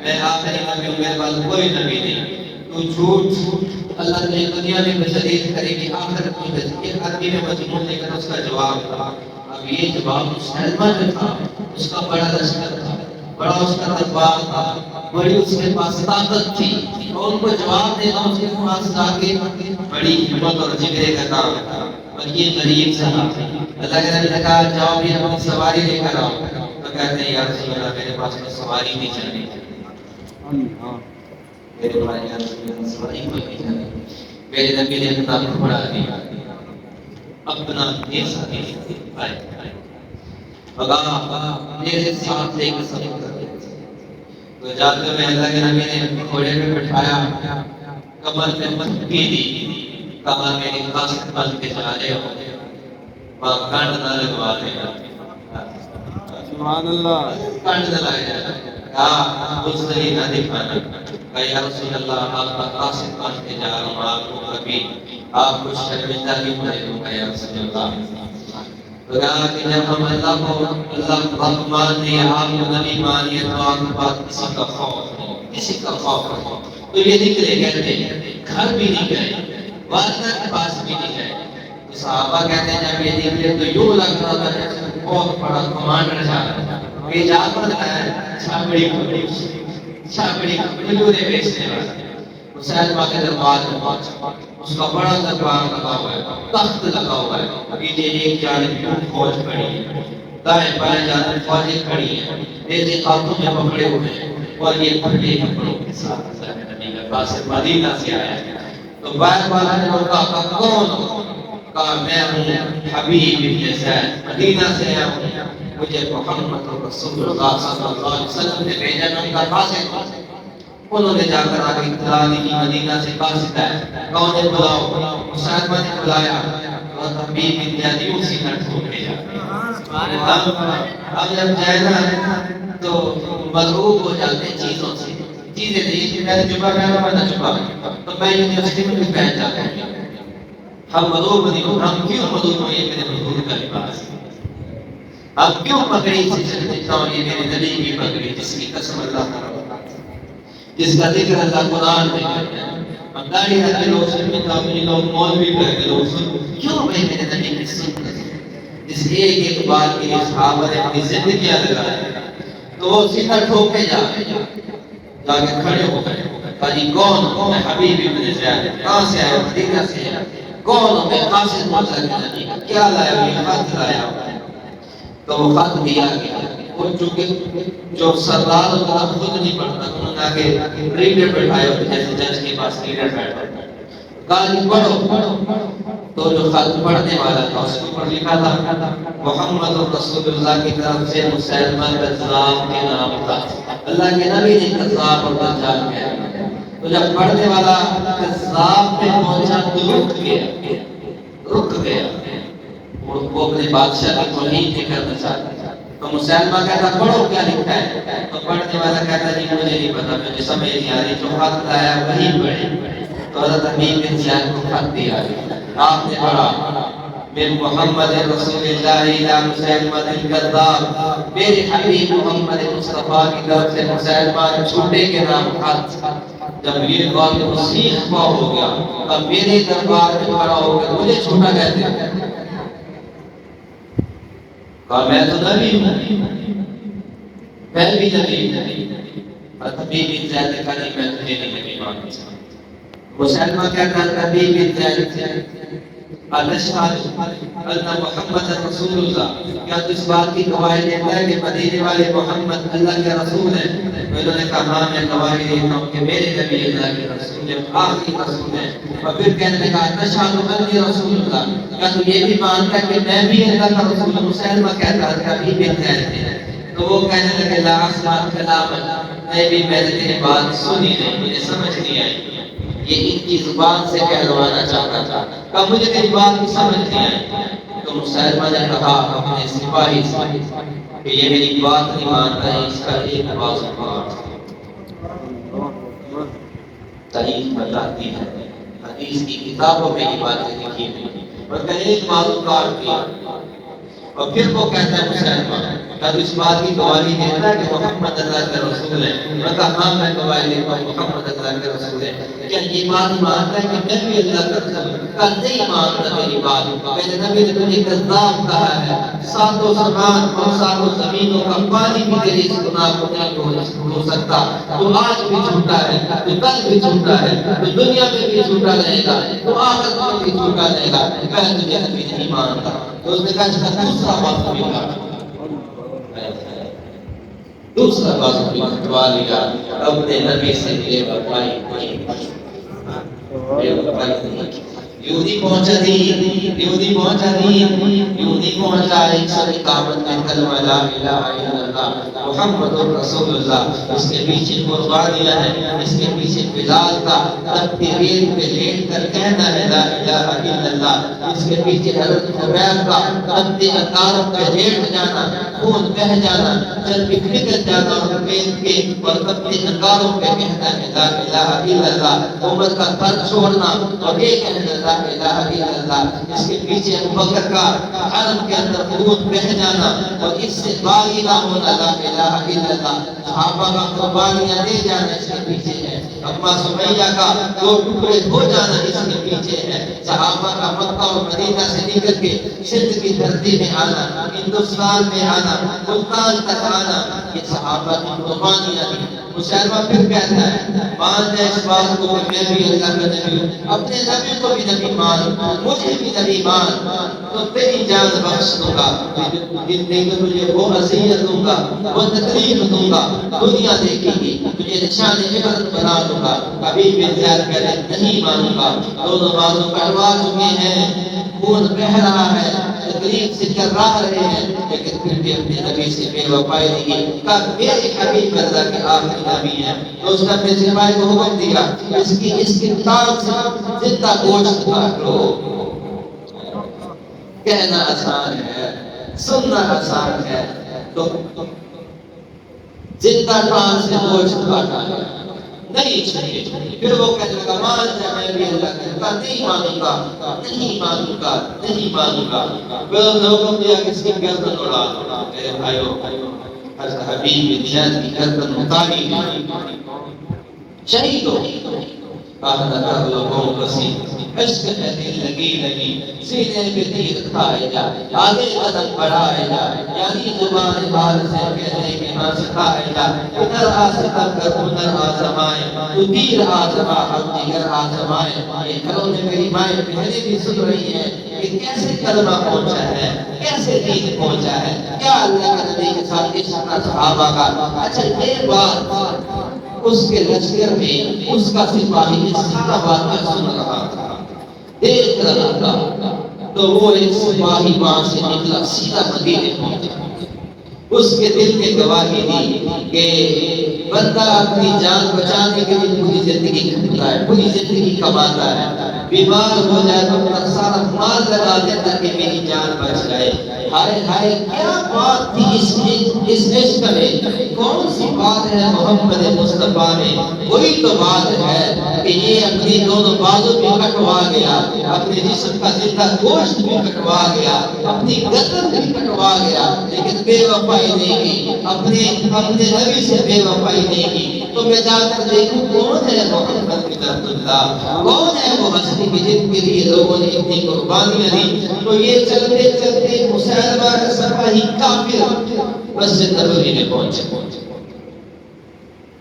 میں آخری نبی ہوں میرے پاس کوئی نبی نہیں تو جھوٹ اللہ نے دنیا میں بشریت کرے گی آخرت میں بشریت ایک آدمی میں مجموع لے کر اس کا جواب تھا اب یہ جواب مسلمان جو تھا اس کا بڑا لشکر تھا بڑا اس کا دربار تھا بڑی اس کے پاس طاقت تھی اور ان کو جواب دینا اس کے پاس جا کے بڑی ہمت اور جگرے کا کام تھا اور یہ غریب صاحب اللہ کے نبی نے کہا جاؤ بھی ہم سواری لے کر آؤ تو کہتے ہیں یا رسول اللہ میرے پاس تو سواری نہیں چلنی میرے پاس یا رسول اللہ سواری نہیں چلنی میرے نبی نے اپنا گھوڑا دیا اپنا دیسا دیا بگا میرے ساتھ لے کر سفر کر تو جاتے میں اللہ کے نبی نے گھوڑے پہ بٹھایا کمر پہ مٹکی دی کہا میری قاصد بن کے جا رہے ہو وہاں کانڈ نہ لگوا دینا سبحان اللہ کانڈ نہ لگایا کہا بزدلی نہ دکھانا کہا یا رسول اللہ آپ کا قاصد بن کے جا رہا ہوں آپ کو کبھی آپ کو شرمندہ نہیں ہونے دوں گا یا رسول اللہ تو کہا کہ جب ہم اللہ کو حق مان لیا آپ کو نبی مان لیا تو آپ کے پاس کسی کا خوف ہو کسی کا خوف ہو تو یہ نکلے کہتے ہیں گھر بھی نہیں گئے والدہ کے پاس بھی نہیں گئے تو صحابہ کہتے ہیں جب یہ نکلے تو یوں لگ رہا تھا جیسے بہت بڑا کمانڈر جا رہا ہے یہ جا رہا ہے چھاپڑی کھجوریں بیچنے والا حسین ماں کے دربار میں پہنچا اس کا بڑا دربار لگا ہوا ہے تخت لگا ہوا ہے پیچھے ایک جانب فوج کھڑی ہے دائیں بائیں جانب فوجیں کھڑی ہیں ایسے ہاتھوں میں پکڑے ہوئے ہیں اور یہ پھٹے کپڑوں کے ساتھ اللہ کے نبی کے پاس مدینہ سے آیا ہے تو بائیں بائیں نے کہا کون ہو کہا میں ہوں حبیب ابن زید مدینہ سے آیا ہوں مجھے محمد رسول اللہ صلی اللہ علیہ وسلم نے بھیجا میں ان کا قاصد ہوں انہوں نے جا کر آگے اطلاع دی کہ مدینہ سے قاصد ہے کون ہے بلاؤ حسین نے بلایا اور حبیب ابن زید اسی نٹ کو بھیجا اب جب جائے نا تو مغروب ہو جاتے ہیں چیزوں سے چیزیں نہیں کہ میں نے چپا پہنا میں نہ چپا تو میں یونیورسٹی میں بھی پہن جاتا ہوں ہم مغروب نہیں ہوں ہم کیوں مغروب ہوں یہ میرے مغروب کا لباس اب کیوں پگڑی سے چلتا ہوں یہ میرے نبی کی پگڑی جس کی قسم اللہ تعالیٰ جس کا ذکر اللہ قرآن میں کرتا ہے اب داڑھی رکھے لوگ سنتا مجھے لوگ مولوی کہتے لوگ سن کیوں بھائی میرے نبی کی سنت اس ایک بات کے لیے صحابہ نے اپنی زندگیاں لگائی تو وہ سیدھا ٹھوک کے جا کے کھڑے ہو گئے کہا کون ہو میں حبیب ابن زید کہاں سے آیا مدینہ سے آیا کون ہو میں قاصد نبی کیا لایا یہ خط لایا تو وہ خط دیا گیا وہ چونکہ جو سردار ہوتا خود نہیں پڑھتا انہوں نے آگے ریڈر بیٹھائے ہوتے جیسے جج کے پاس ریڈر بیٹھا کہا پڑھو، تو جو خط پڑھنے والا تھا اس کے اوپر لکھا تھا محمد رسول اللہ کی طرف سے مسلمہ کذاب کے نام تھا۔ اللہ کے نبی نے کذاب اور دجال کہا، تو جب پڑھنے والا کذاب پہ پہنچا تو رک گیا، وہ اپنے بادشاہ کی توہین نہیں کرنا چاہتا، تو مسلمہ کہتا پڑھو کیا لکھا ہے، تو پڑھنے والا کہتا نہیں مجھے نہیں پتا، مجھے سمجھ نہیں آ رہی، جو خط لایا وہی پڑھے۔ تو حضرت حبیب بن زیاد کو خط دیا، آپ نے پڑھا من محمد رسول اللہ الى مسلمہ الکذاب، میرے حبیب محمد مصطفیٰ کی طرف سے مسلمہ چھوٹے کے نام خط۔ جب یہ بات مسیح کو ہو گیا، اب میرے دربار میں کھڑا ہو گیا، مجھے چھوٹا کہتے ہیں، کہا میں تو نبی ہوں، میں بھی نبی ہوں۔ حبیب بن زیاد نے کہا نہیں میں تجھے نہیں نبی مانتا۔ مسلمہ کہتا ہے نبی بن زیاد اشہد ان محمد رسول اللہ، کیا تو اس بات کی گواہی دیتا ہے کہ مدینے والے محمد اللہ کے رسول ہیں؟ انہوں نے کہا ہاں میں گواہی دیتا ہوں کہ میرے نبی اللہ کے رسول ہیں، آخری رسول ہیں۔ اور پھر کہنے لگا اشہد انی رسول اللہ، کیا تو یہ بھی مانتا ہے کہ میں بھی اللہ کا رسول ہوں؟ مسلمہ کہتا ہے نبی بن زیاد، تو وہ کہنے لگے لا اسمع کلام، میں بھی میں نے تیری بات سنی نہیں، مجھے سمجھ نہیں آئی، یہ ان کی زبان سے کہلوانا چاہتا تھا، کہ مجھے تیری بات کی سمجھ نہیں آئی۔ تو مسلمہ نے کہا اپنے سپاہی سے کہ یہ میری بات نہیں مانتا ہے، اس کا ایک باز کاٹ۔ تاریخ بتاتی ہے، حدیث کی کتابوں میں یہ باتیں لکھی ہوئی، اور کہ ایک باز کاٹ دیا۔ اور پھر وہ کہتا ہے مسلمہ کیا تو اس بات کی گواہی دیتا ہے کہ محمد اللہ کے رسول ہے؟ میں کہا ہاں میں گواہی دیتا ہوں محمد اللہ کے رسول ہے۔ کیا یہ بات مانتا ہے کہ میں بھی اللہ کا رسول ہوں؟ کہا نہیں مانتا میری بات، میرے نبی نے تجھے کذاب کہا ہے، ساتوں سمان اور ساتوں زمینوں کا پانی بھی تیری اس گناہ کو نہیں ہو سکتا، تو آج بھی جھوٹا ہے، تو کل بھی جھوٹا ہے، تو دنیا میں بھی جھوٹا رہے گا، تو آخرت میں بھی جھوٹا رہے گا، میں تجھے نبی نہیں مانتا۔ تو اس نے کہا اس کا دوسرا بات بھی کہا، دوسرا بات بھی کٹوا لیا، اپنے نبی سے ملے وفائی یہودی پہنچا ایک سو اکاون میں کلمہ لا الہ الا اللہ محمد رسول اللہ، اس کے پیچھے قربانیاں ہیں، اس کے پیچھے بلال کا تکبیر پہ لیٹ کر کہنا ہے لا الہ الا اللہ، اس کے پیچھے حضرت خبیب کا اپنے اکارم پہ لیٹ جانا، خون بہ جانا، چربی نکل جانا اور پیٹ کے اور اپنے اکاروں پہ کہنا ہے لا الہ الا اللہ، امت کا فرق چھوڑنا اور یہ کہنا لا الہ الا اللہ، اس کے پیچھے ابوبکر کا حرم کے اندر خون بہ جانا اور اس سے باغی نہ ہونا لا الہ الا اللہ، صحابہ کا قربانیاں دے جانا اس کے پیچھے ہے، اما سمیہ کا دو ٹکڑے ہو جانا اس کے پیچھے ہے، صحابہ کا مکہ اور مدینہ سے نکل کے سندھ کی دھرتی میں آنا، ہندوستان میں آنا، ملتان تک آنا، یہ صحابہ کی قربانیاں تھیں۔ مسلمہ پھر کہتا ہے مان جائے اس بات کو کہ میں بھی اللہ کا نبی ہوں، اپنے نبی کو بھی نبی مان، مجھے بھی نبی مان، تو تیری جان بخش دوں گا، نہیں تو تجھے وہ اذیت دوں گا، وہ تکلیف دوں گا، دنیا دیکھے گی، تجھے نشان عبرت بنا دوں گا۔ ابھی بھی زیادہ کہتے نہیں مانوں گا، دونوں بازو کٹوا چکے ہیں، خون بہ رہا ہے، تکلیف سے کرا رہے ہیں، لیکن پھر بھی اپنے نبی سے بے وفائی نہیں کی، کہا میرے حبیب اللہ کے آخری نبی ہیں۔ تو اس نے اپنے سپاہی کو حکم دیا اس کی ٹانگ سے زندہ گوشت کاٹ لو۔ کہنا آسان ہے، سننا آسان ہے، تو زندہ ٹانگ سے گوشت کاٹا ہے، نہیں چھوڑے۔ پھر وہ کہنے لگا مان جا میں بھی اللہ کا، نہیں مانوں گا، نہیں مانوں گا، نہیں مانوں گا۔ پھر اس نے حکم دیا کہ اس کی گردن اڑا دو۔ میرے بھائیو، حضرت حبیب بن زیاد کی گردن اتاری گئی، شہید ہو لوگوں کسی عشق ہے دل لگی سینے پہ تیر کھائے جا، آگے قدم بڑھائے جا، یعنی زبان بال سے کہنے کے ہاں سکھائے جا، ادھر ستم کر ادھر آزمائے، تو تیر آزما ہم دیگر آزمائے۔ یہ گھروں میں میری مائیں بہنیں بھی سن رہی ہیں کہ کیسے کلمہ پہنچا ہے، کیسے دین پہنچا ہے، کیا اللہ کے نبی کے ساتھ عشق کا صحابہ کا۔ اچھا یہ بات اس کے لشکر میں اس کا سپاہی اس سارا واقعہ سن رہا تھا، دیکھ رہا تھا تو وہ ایک سپاہی وہاں سے نکلا سیدھا مدینے پہنچا. اس کے دل نے گواہی دی کہ بندہ اپنی جان بچانے کے لیے پوری زندگی کھٹتا ہے، پوری زندگی کماتا ہے، بیمار ہو جائے تو اپنا سارا مال لگا دیتا کہ میری جان بچ جائے. ہائے ہائے کیا بات تھی اس عشق میں، کون سی بات ہے محمد مصطفیٰ میں. وہی تو بات ہے کہ یہ اپنی دونوں بازو بھی کٹوا گیا، اپنے جسم کا زندہ گوشت بھی کٹوا گیا، اپنی گردن بھی کٹوا گیا، لیکن بے وفائی نہیں کی، اپنے نبی سے بے وفائی نہیں کی. تو میں جا کر دیکھوں کون ہے محمد بن عبداللہ، کون ہے وہ ہستی کہ جن کے لیے لوگوں نے اتنی قربانیاں دی. تو یہ چلتے چلتے مسلمہ کا سپاہی کافر مسجد نبوی میں پہنچے.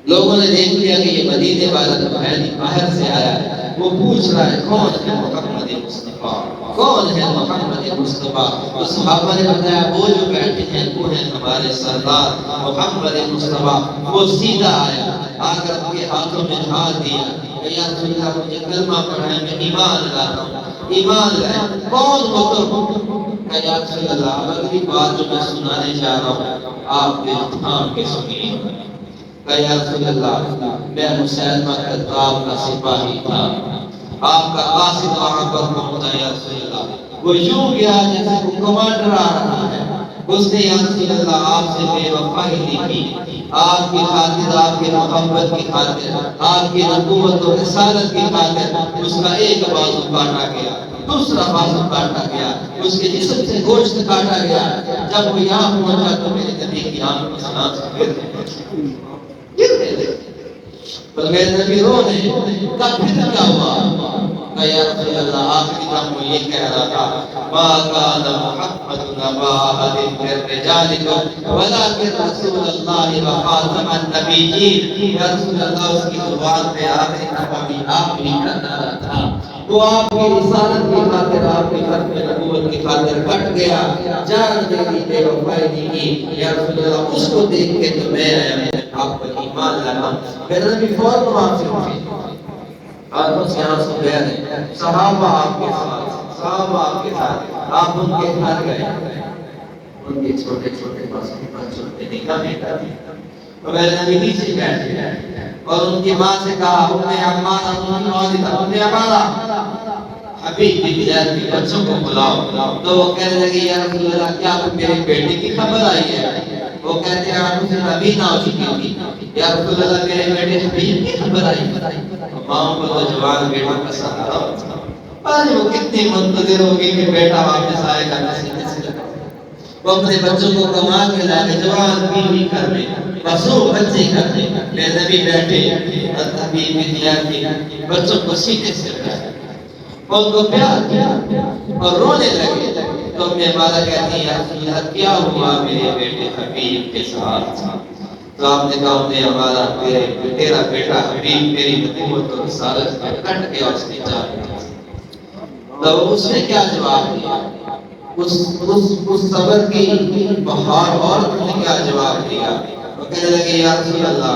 لوگوں نے دیکھ لیا کہ یہ مدینے والا تو ہے نہیں، باہر سے آیا ہے. وہ پوچھ رہا ہے کون ہے محمد مصطفیٰ، کون ہے محمد مصطفیٰ. تو صحابہ نے بتایا وہ جو بیٹھے ہیں وہ ہیں ہمارے سردار محمد مصطفیٰ. وہ سیدھا آیا، آ کر ان کے ہاتھوں میں ہاتھ دیا کہ یا رسول اللہ مجھے کلمہ پڑھائیں، میں ایمان لاتا ہوں. ایمان لائے. کون ہو تم؟ کہ یا رسول اللہ اگلی بات جو میں سنانے جا رہا ہوں آپ دل تھام کے سنیے. کہ یا رسول اللہ میں مسلمہ کذاب کا سپاہی تھا، آپ کا قاصد وہاں پر پہنچا. یا رسول اللہ وہ یوں گیا جیسے وہ کمانڈر آ رہا ہے. اس نے یا رسول اللہ آپ سے بے وفائی نہیں کی، آپ کی خاطر، آپ کے محبت کی خاطر، آپ کی نبوت و رسالت کی خاطر اس کا ایک بازو کاٹا گیا، دوسرا بازو کاٹا گیا، اس کے جسم سے گوشت کاٹا گیا. جب وہ یہاں پہنچا تو میرے نبی کی آنکھ میں آنسو پر میرے نبی رونے کا پھر کیا ہوا. یا رسول اللہ آخری دم وہ یہ کہہ رہا تھا ما کان محمد نبا احد من رجالکم ولکن رسول اللہ و خاتم النبیین. یا رسول اللہ اس کی زبان پہ آخری نبی آپ ہی کا نعرہ تھا. وہ آپ کی رسالت کی خاطر، آپ کی ختم نبوت کی خاطر کٹ گیا، جان میری بے وفائی نہیں کی. یا رسول اللہ اس کو دیکھ کے تو میں آپ پر ایمان لانا. میرے نبی فوراً وہاں سے اٹھے اور اس یہاں سے گئے. صحابہ آپ کے ساتھ، صحابہ آپ کے ساتھ، آپ ان کے گھر گئے، ان کے چھوٹے چھوٹے بچوں نے نکاح کر دی. تو میرے نبی نیچے بیٹھے اور ان کی ماں سے کہا امی عمارہ، امی عمارہ حبیب بن زید کے بچوں کو بلاؤ. تو وہ کہنے لگے یا رسول اللہ کیا میرے بیٹے کی خبر آئی ہے؟ وہ کہتے ہیں آپ سے ابھی نہ ہو چکی تھی. یا رسول اللہ میرے بیٹے حبیب کی خبر آئی. ماں کو تو جوان بیٹا پسند آ رہا، پر وہ کتنی منتظر ہوگی کہ بیٹا واپس آئے گا. وہ اپنے بچوں کو کما کے لائے، جوان بیوی کر لے، بسوں بچے کر لے. میرے نبی بیٹھے اور حبیب بن زید کے بچوں کو سینے سے اٹھایا، ان کو پیار کیا اور رونے لگے. تو میں مالا کہتی ہے یا رسول اللہ کیا ہوا میرے بیٹے حبیب کے ساتھ؟ تو آپ نے کہا انہیں ہمارا تیرا بیٹا حبیب میری نبوت اور رسالت میں کٹ گیا، اس نے جان دیا. تو اس نے کیا جواب دیا؟ اس صبر کی بہار عورت نے کیا جواب دیا؟ وہ کہنے لگے یا رسول اللہ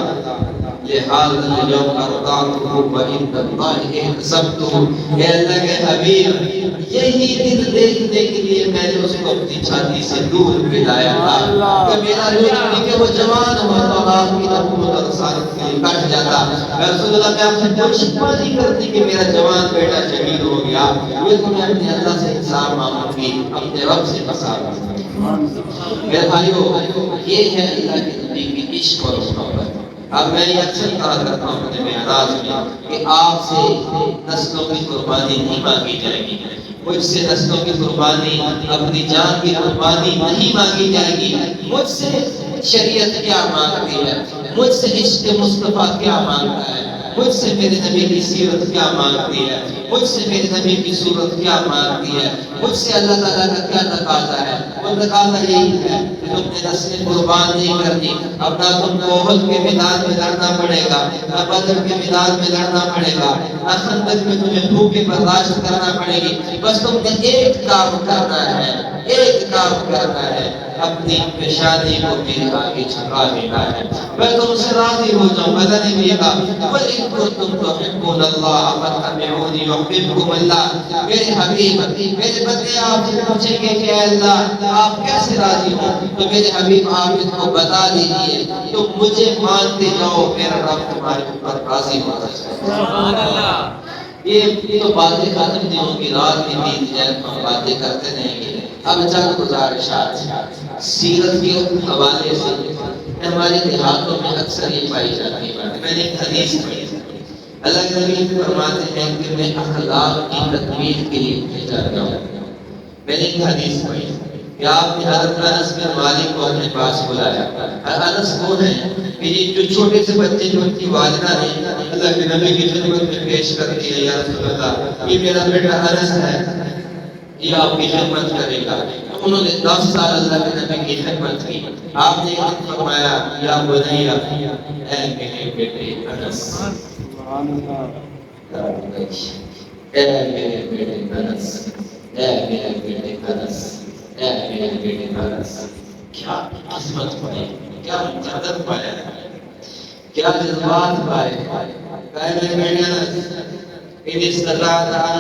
لہذا اليوم ارضاته وعند الله احتسبته. اے اللہ کے حبیب یہی دن دیکھنے کے لیے میں نے اس کو اپنی چھاتی سے دور بلایا تھا کہ میرا روح کہ وہ جوان ہوا تو آپ کی نبوت اور رسالت کے لیے کٹ جاتا. رسول اللہ میں آپ سے کوئی شکوہ نہیں کرتی کہ میرا جوان بیٹا شہید ہو گیا، یہ تو میں اپنے اللہ سے حساب مانگوں گی، اپنے رب سے حساب مانگوں گی. میرے بھائیو یہ ہے اللہ کے نبی کی عشق اور محبت. اب میں یہ اکثر کہا کرتا ہوں اپنے معراج میں کہ آپ سے نسلوں کی قربانی نہیں مانگی جائے گی، مجھ سے نسلوں کی قربانی، اپنی جان کی قربانی نہیں مانگی جائے گی. مجھ سے شریعت کیا مانگتی ہے، مجھ سے عشق مصطفیٰ کیا مانگتا ہے، مجھ سے میرے نبی کی سیرت کیا مانگتی ہے، مجھ سے میرے نبی کی صورت کیا مانگتی ہے، مجھ سے اللہ تعالیٰ کا کیا تقاضا ہے. وہ تقاضا یہی ہے کہ تم نے نسلیں قربان نہیں کرنی. اب نہ تم کو احد کے میدان میں لڑنا پڑے گا، نہ بدر کے میدان میں لڑنا پڑے گا، نہ خندق میں تمہیں بھوکے برداشت کرنا پڑے گی. بس تم نے ایک کام کرنا ہے، ایک کام کرنا ہے. اپنی پیشانی کو میرے آگے جھکا دینا ہے، میں تم سے راضی ہو جاؤں۔ اللہ نے بھی کہا قل ان کنتم تحبون اللہ فاتبعونی یحببکم اللہ۔ میرے حبیب میرے بندے آپ سے پوچھیں گے کہ اے اللہ آپ کیسے راضی ہو، تو میرے حبیب آپ اس کو بتا دیجئے تم مجھے مانتے جاؤ میرا رب تمہارے اوپر راضی ہو جائے۔ سبحان اللہ۔ یہ تو باتیں ختم نہیں ہوں گی، رات کی نیند جائے ہم باتیں کرتے رہیں گے۔ اب چند گزارشات سیرت کے حوالے سے ہمارے دیہاتوں میں اکثر یہ پائی جاتی ہے۔ میں نے ایک حدیث پڑھی، اللہ کے نبی فرماتے ہیں کہ میں اخلاق کی تکمیل کے لیے بھیجا گیا ہوں۔ میں نے ایک حدیث پڑھی کہ آپ نے حضرت انس بن مالک کو اپنے پاس بلایا۔ انس کون ہے کہ یہ جو چھوٹے سے بچے جو ان کی والدہ نے اللہ کے نبی کی خدمت میں پیش کر دیا، یا رسول اللہ یہ میرا بیٹا انس ہے، یہ آپ کی خدمت کرے گا۔ انہوں نے 10 سال اللہ کے نبی کی خدمت کی۔ آپ نے فرمایا یا بنی اے میرے بیٹے انس، اے میرے بیٹے انس، اے میرے بیٹے انس، اے میرے بیٹے انس۔ کیا قسمت پائی، کیا مقدر پایا، کیا جذبات پائے۔ اے میرے بیٹے انس إن استطعت أن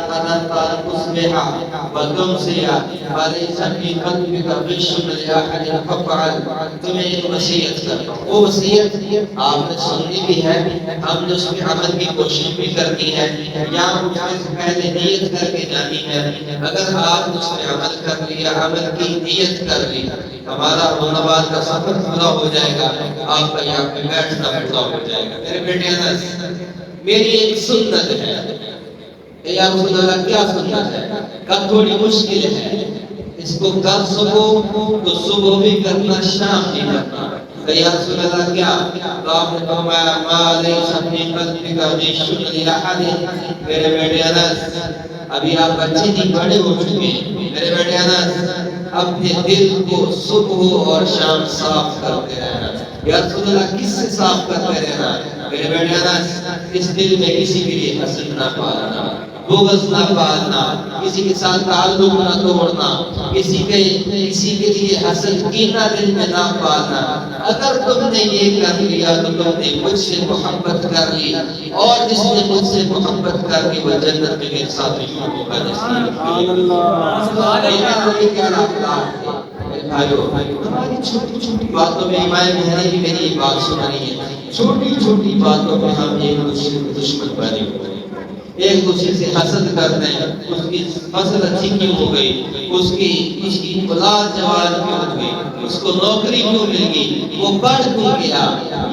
تصبح وتمسي فليس في قلبك غش لأحد فافعل۔ تمہیں ایک وصیت کرتا ہوں، وہ وصیت آپ نے سنی بھی ہے، ہم نے اس میں عمل کی کوشش بھی کرنی ہے، یا اٹھنے سے پہلے نیت کر کے جانی ہے۔ اگر آپ نے اس میں عمل کر لیا، عمل کی نیت کر لی، ہمارا رونباد کا سفر پورا ہو جائے گا، آپ کا یہاں پہ بیٹھنا پورا ہو جائے گا۔ میرے بیٹے انس، میری ایک سنت ہے۔ یا رسول اللہ کیا سنت ہے؟ کب تھوڑی مشکل ہے، اس کو کر سکو تو صبح بھی کرنا شام بھی کرنا۔ یا رسول اللہ کیا؟ تو آپ نے فرمایا ما لیس فی قلبک غش لأحد۔ میرے بیٹے انس ابھی آپ بچے نہیں، بڑے ہو چکے ہیں، میرے بیٹے انس اپنے دل کو صبح اور شام صاف کرتے رہنا۔ یا رسول اللہ کس سے صاف کرتے رہنا؟ میرے بیٹے انس اس دل میں کسی کے لیے حسد نہ پالنا، بغض نہ پالنا، کسی کے ساتھ تعلق نہ توڑنا، کسی کے لیے حسد کینہ دل میں نہ پالنا۔ اگر تم نے یہ کر لیا تو تم نے مجھ سے محبت کر لی، اور جس نے مجھ سے محبت کر لی وہ جنت میں میرے ساتھ ہوگا۔ ہماری چھوٹی چھوٹی باتوں میں ایمان بہنیں بھی میری یہ بات سن رہی ہے، چھوٹی چھوٹی باتوں میں ہم ایک دوسرے کو دشمن بنے ہوئے ہیں، ایک دوسرے سے حسد کرتے ہیں۔ اس کی فصل اچھی کیوں ہو گئی، اس کی اولاد جوان کیوں ہو گئی، اس کو نوکری کیوں مل گئی، وہ پڑھ کیوں گیا۔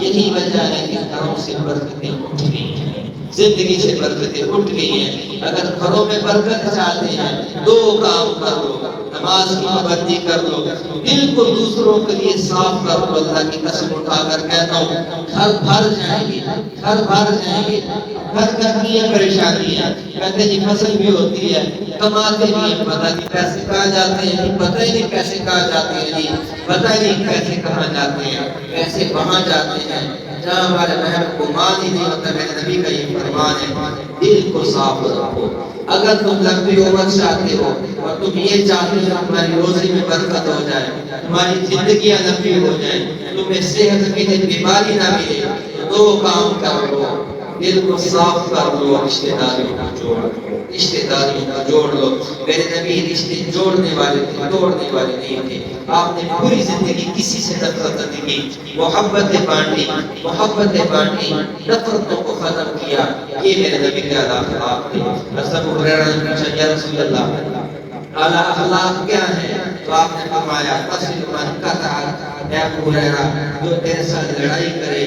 یہی وجہ ہے کہ گھروں سے برکتیں اٹھ گئی ہیں، زندگی سے برکتیں اٹھ گئی ہیں۔ اگر گھروں میں برکت چاہتے ہیں 2 کام کر لو، نماز کی پابندی کر لو، دل کو دوسروں کے لیے صاف کر لو۔ اللہ کی قسم اٹھا کر کہتا ہوں گھر بھر جائیں گے، گھر بھر جائیں گے۔ گھر کرنی ہے پریشانی ہے، کہتے ہیں فصل بھی ہوتی ہے، کماتے بھی ہیں، پتہ نہیں پیسے کہاں جاتے ہیں، پتہ ہی نہیں پیسے کہاں جاتے ہیں جی، پتہ ہی نہیں پیسے کہاں جاتے ہیں، پیسے وہاں جاتے ہیں جہاں ہمارے بہن کو مان ہی نہیں ہوتا۔ میرے نبی کا یہ فرمان ہے دل کو صاف رکھو۔ اگر تم لمبی عمر چاہتے ہو اور تم یہ چاہتے ہو تمہاری روزی میں برکت ہو جائے، تمہاری زندگیاں لمبی ہو جائیں، تمہیں صحت ملے، بیماری نہ ملے، 2 کام کر لو، دل کو صاف کر لو، رشتہ داریوں کو جوڑ لو، رشتہ داریوں کو جوڑ لو۔ میرے نبی رشتے جوڑنے والے تھے، توڑنے والے نہیں تھے۔ آپ نے پوری زندگی کسی سے نفرت نہیں کی، محبتیں بانٹی، محبتیں بانٹی، نفرتوں کو ختم کیا۔ یہ میرے نبی کے اخلاق تھے۔ حضرت ابو ہریرہ نے پوچھا یا رسول اللہ اعلیٰ اخلاق کیا ہے؟ تو آپ نے فرمایا فصل من قطع، اے ابو ہریرہ جو تیرے ساتھ لڑائی کرے،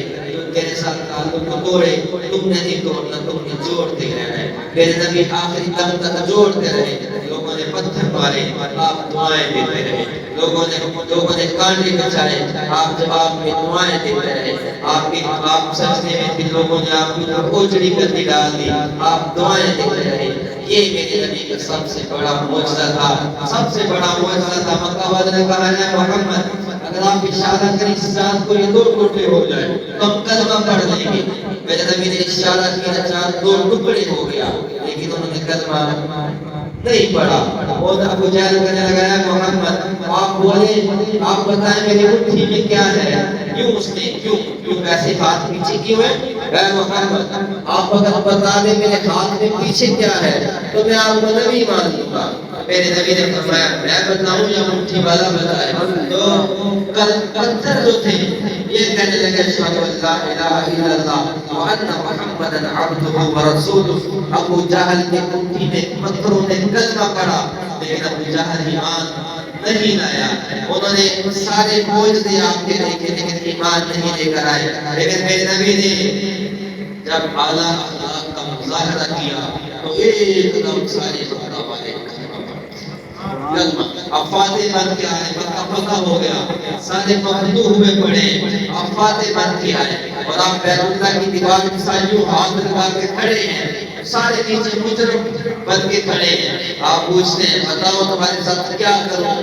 تیرے ساتھ تعلق کو توڑے، تم نے نہیں توڑنا، تم نے جوڑتے رہنا ہے۔ میرے نبی آخری دم تک جوڑتے رہے، لوگوں نے پتھر مارے، آپ دعائیں دیتے رہے، لوگوں نے کانٹے بچھائے، آپ جواب میں دعائیں دیتے رہے، آپ سجدے میں بھی لوگوں نے آپ کی اوجڑی گدی ڈال دی، آپ دعائیں دیتے رہے۔ یہ میرے نبی کا سب سے بڑا معجزہ تھا، سب سے بڑا معجزہ تھا۔ مکہ والوں نے کہا ہے محمد اگر آپ اشارہ کریں اس چاند کو یہ 2 ٹکڑے ہو جائے تو ہم کلمہ پڑھ لیں گے۔ میرے نبی نے اشارہ کیا، چاند 2 ٹکڑے ہو گیا، لیکن انہوں نے کلمہ نہیں پڑا۔ اور ابو جہل کہنے لگا ہے محمد آپ بولے، آپ بتائیں میری مٹھی میں کیا ہے، کیوں اس نے کیوں ایسے ہاتھ پیچھے کیوں ہے؟ اے محمد آپ اگر بتا دیں میرے ہاتھ میں پیچھے کیا ہے تو میں آپ کو نبی مان لوں گا۔ میرے نبی نے فرمایا میں بتاؤں یا مٹھی والا بتائے؟ تو پتھر جو تھے یہ کہنے لگے اشہد ان لا الہ الا اللہ وان محمدا عبدہ ورسولہ۔ ابو جہل کے مٹھی میں پتھروں نے کلمہ پڑھا لیکن ابو جہل ایمان نہیں لایا۔ انہوں نے سارے بوجھ دے آپ کے دیکھے لیکن ایمان نہیں لے کر آئے۔ لیکن میرے نبی نے جب اعلیٰ اخلاق کا مظاہرہ کیا تو ایک دم سارے مکہ والے کلمہ اب فاتح بن کے آئے، مکہ فتح ہو گیا، سارے مفتوح ہوئے پڑے، اب فاتح بن کے آئے اور آپ بیت اللہ کی دیوار کے ساتھ یوں ہاتھ لگا کے کھڑے ہیں، سارے نیچے مجرم بن کے کھڑے ہیں۔ آپ پوچھتے ہیں بتاؤ تمہارے ساتھ کیا کروں؟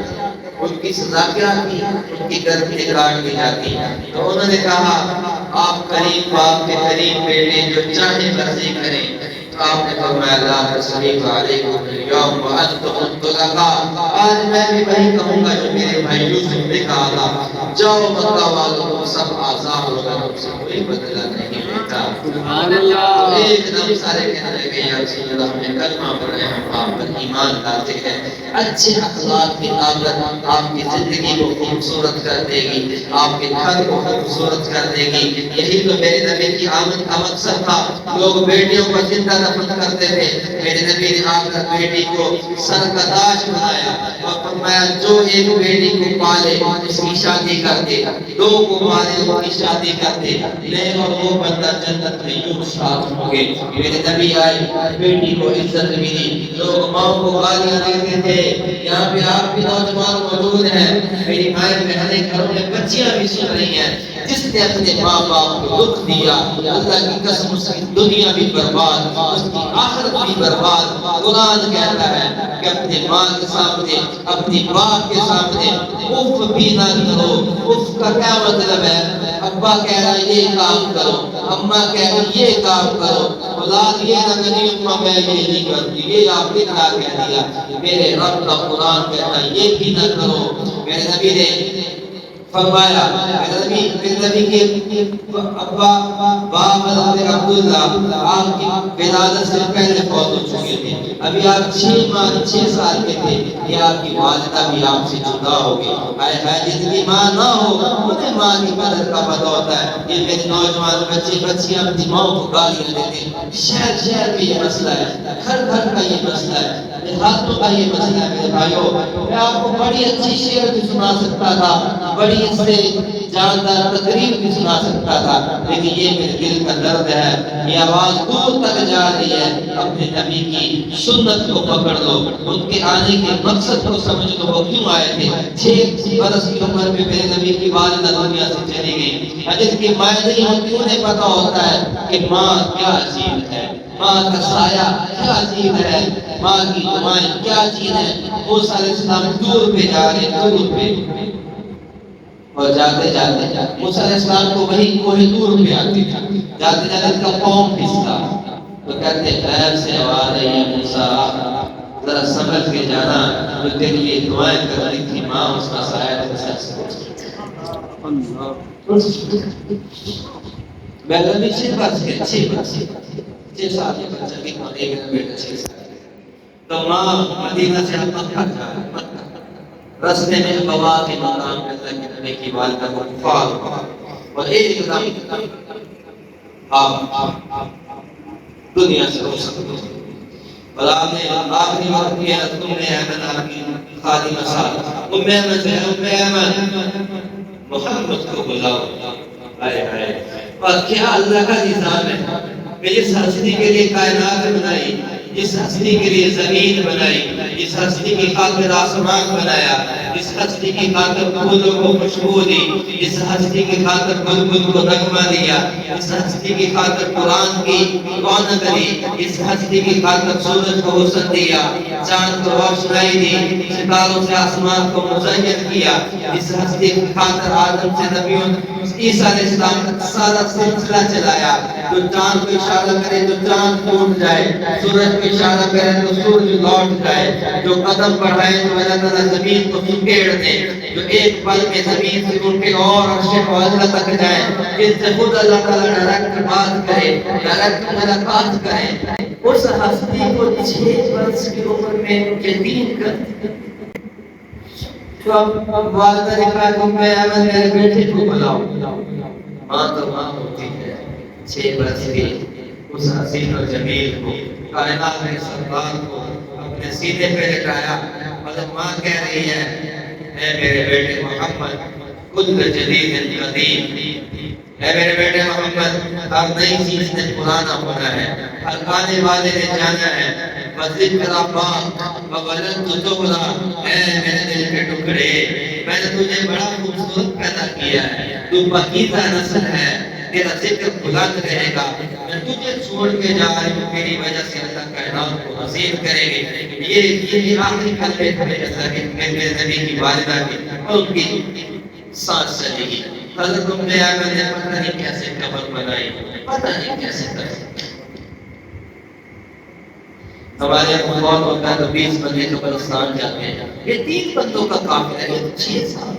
ان کی سزا کیا تھی؟ ان کی گردنیں کاٹ دی جاتی۔ تو انہوں نے کہا آپ کریم باپ کے کریم بیٹے جو چاہے مرضی کریں۔ تو آپ نے فرمایا لا تسریب علیکم اليوم وانتم طلقاء، آج میں بھی وہی کہوں گا جو میرے بھائی یوسف نے کہا تھا، جاؤ مکہ والوں سب آزاد ہو گئے، تم سے کوئی بدلہ نہیں لیتا۔ سبحان اللہ۔ ایک دم سارے کہنے لگے یا رسول اللہ ہمیں کلمہ پڑھے، ہم آپ پر ایمان لاتے ہیں۔ اچھے اخلاق کی طاقت آپ کی زندگی کو خوبصورت کر دے گی، آپ کے گھر کو خوبصورت کر دے گی۔ یہی تو میرے نبی کی آمد کا مقصد تھا۔ لوگ بیٹیوں کو زندہ دفن کرتے تھے، میرے نبی نے آ کر بیٹی کو سر کا تاج بنایا اور فرمایا جو ایک بیٹی کو پالے اس کی شادی کر دے، دو کو پالے اس کی شادی کر دے، لے اور وہ بندہ جنت میں یوں شاد ہوں گے۔ میرے نبی آئے، بیٹی کو عزت ملی، لوگ ماں کو گالیاں دیتے تھے۔ یہاں پہ آپ بھی نوجوان موجود ہیں، میری مائیں بہنیں گھروں میں بچیاں بھی سن رہی ہیں، جس نے اپنے ماں باپ کو دکھ دیا اللہ کی قسم اس کی دنیا بھی برباد، اس کی آخرت بھی برباد۔ قرآن کہتا ہے کہ اپنے ماں کے سامنے، اپنی باپ کے سامنے اف بھی نہ کرو۔ اف کا کیا مطلب ہے؟ ابا کہہ رہا ہے یہ کام کرو، اماں کہہ رہی یہ کام کرو، اولاد یہ نہ کری اماں میں یہ نہیں کرتی، یہ آپ نے کیا کہہ دیا؟ میرے رب کا قرآن کہتا ہے یہ بھی نہ کرو۔ میرے نبی نے فرمایا، میرے نبی کے ابا باپ حضرت عبداللہ آپ کی ولادت سے پہلے فوت ہو چکے تھے، ابھی آپ 6 سال کے تھے، یہ آپ کی والدہ بھی آپ سے جدا ہو گئی۔ ہائے جن کی ماں نہ ہو انہیں ماں کی قدر کا پتہ ہوتا ہے۔ یہ میرے نوجوان بچے بچیاں اپنی ماں کو گالیاں دیتے ہیں، شہر میں یہ مسئلہ ہے، گھر کا یہ مسئلہ ہے، دیہاتوں کا یہ مسئلہ ہے۔ میرے بھائیوں میں آپ کو بڑی اچھی شعر بھی سنا سکتا تھا، بڑی اس سے جاندار تقریر بھی سنا سکتا تھا، لیکن یہ میرے دل کا درد ہے، یہ آواز دور تک جا رہی ہے۔ اپنے نبی کی سنت کو پکڑ لو، ان کے آنے کے مقصد کو سمجھ لو، وہ کیوں آئے تھے۔ 6 برس کی عمر میں میرے نبی کی والدہ دنیا سے چلی گئی، جس کی مائیں نہیں ہوتی انہیں پتا ہوتا ہے کہ ماں کیا چیز ہے، ماں کا سایہ کیا چیز ہے، ماں کی دعائیں کیا چیز ہے۔ موسیٰ علیہ السلام دور پہ جا رہے، دور پہ، اور جاتے جاتے موسیٰ علیہ السلام کو وہی کوہ طور پہ آتی تھی، جاتے جاتے اس کا قوم پھستا تو کہتے غیب سے آواز آئی ہے موسیٰ ذرا سمجھ کے جانا، جو تیرے لیے دعائیں کر رہی تھی ماں اس کا سایہ تھا سچ۔ میں نبی 6 برس کے 6 سال کے بچہ کی ماں ایک بیٹا 6 سال تو ماں مدینہ سے مکہ جا رستے میں بوا کے مقام پہ اللہ کے نبی کی والدہ کو وفات ہوا اور ایک دم آپ دنیا سے رخصت ہو گئے۔ اور آپ نے آخری وقت کیا تم نے ایمن آپ کی خادمہ ساتھ ایمن سے ایمن محمد کو بلاؤ۔ آئے آئے اور کیا اللہ کا نظام ہے کہ اس ہستی کے لیے کائنات بنائی، اس ہستی کے لیے زمین بنائی، اس ہستی کی خاطر آسمان بنایا، اس ہستی کی خاطر پھولوں کو خوشبو دی، اس ہستی کی خاطر بلبل کو نغمہ دیا، اس ہستی کی خاطر قرآن کی رونق دی، اس ہستی کی خاطر سورج کو حسن دیا، چاند کو روشنائی دی، ستاروں سے آسمان کو مزین کیا، اس ہستی کی خاطر آدم سے نبیوں عیسیٰ علیہ السلام کا سارا سلسلہ چلایا۔ جو چاند کو اشارہ کرے تو چاند ٹوٹ جائے، سورج کو اشارہ کرے تو سورج لوٹ جائے، جو قدم بڑھائے تو اللہ تعالیٰ زمین کو سکیڑ دے، جو ایک پل میں زمین سے اٹھ کے اور عرش معظمہ تک جائے، جن سے خود اللہ تعالیٰ ڈائریکٹ بات کرے، ڈائریکٹ ملاقات کرے، اس ہستی کو 6 برس کی عمر میں یتیم کر دیا۔ تو اب والدہ نے کہا کہ میں میرے بیٹے کو بلاؤ، ماں تو ماں ہوتی ہے، 6 برس کی اس حسین و جمیل کو، کائنات کے سرور کو اپنے سینے پہ لٹایا، اور ماں کہہ رہی ہے اے میرے بیٹے محمد کل جدید قدیم، اے میرے بیٹے محمد ہر نئی چیز نے پرانا ہونا ہے، ہر آنے والے نے جانا ہے، وذکر پاک وولد تغرا، اے میرے دل کے ٹکڑے میں نے تجھے بڑا خوبصورت پیدا کیا ہے، تو پاکیزہ نسل ہے، تیرا ذکر بلند رہے گا، میں تجھے چھوڑ کے جا رہی ہوں، میری وجہ سے اللہ کائنات کو حسین کریں گے۔ یہ آخری کلمے تھے جیسا کہ میرے نبی کی والدہ کی اور ان کی سانس چلی گئی۔ حضرت ام ایمن نے پتہ نہیں کیسے قبر بنائی، پتہ نہیں کیسے کر ہمارے یہاں بہت ہوتا ہے تو 20 بندے قبرستان جاتے ہیں، یہ 3 بندوں کا قافلہ ہے، 6 سال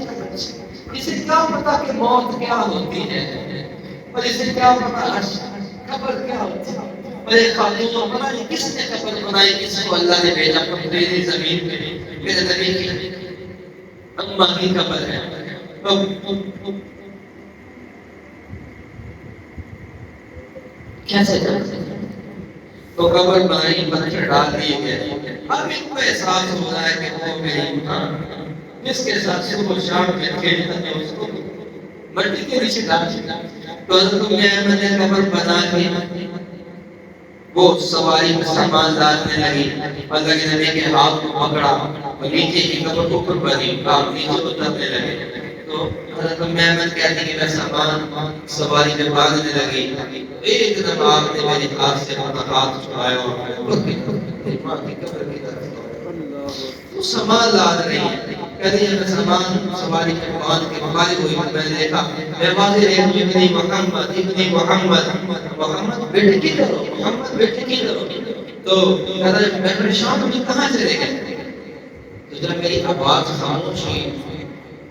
کا بچہ، اسے کیا پتا کہ موت کیا ہوتی ہے، اور اسے کیا پتا قبر کیا ہوتی ہے، اور ایک خاتون کو پتا نہیں کس نے قبر بنائی، کس کو اللہ نے بھیجا پتھریلی زمین پہ، میرے نبی کی اماں کی قبر ہے، کیسے جانتے ہیں تو قبر بنائی، پتھر ڈال دیے گئے، اب ان کو احساس ہو رہا ہے کہ وہ میری ماں جس کے ساتھ صبح شام کے کھیلتا تھا اس کو مٹی کے نیچے ڈال دیا۔ تو حضرت ام ایمن نے قبر بنا کے وہ سواری میں سامان لانے لگی، اللہ کے نبی کے ہاتھ کو پکڑا اور نیچے کی قبر کو اوپر بڑھی، آپ نیچے اترنے لگے۔ تو حضرت ام ایمن کہتی کہ میں سامان سواری میں باندھنے لگی، ایک دم آپ نے میرے ہاتھ سے اپنا ہاتھ چھڑایا اور ماں کی قبر کی طرف تو سامان لاد رہی ہے، کہتی ہے میں سامان سواری میں باندھ کے فارغ ہوئی، میں نے دیکھا میں واضح رہی ہوں ابن محمد ابن محمد، محمد بیٹے کی کرو، محمد بیٹے کی کرو، تو کہتا ہے میں پریشان ہوں کہاں چلے گئے، تو جب میری آواز خاموش ہوئی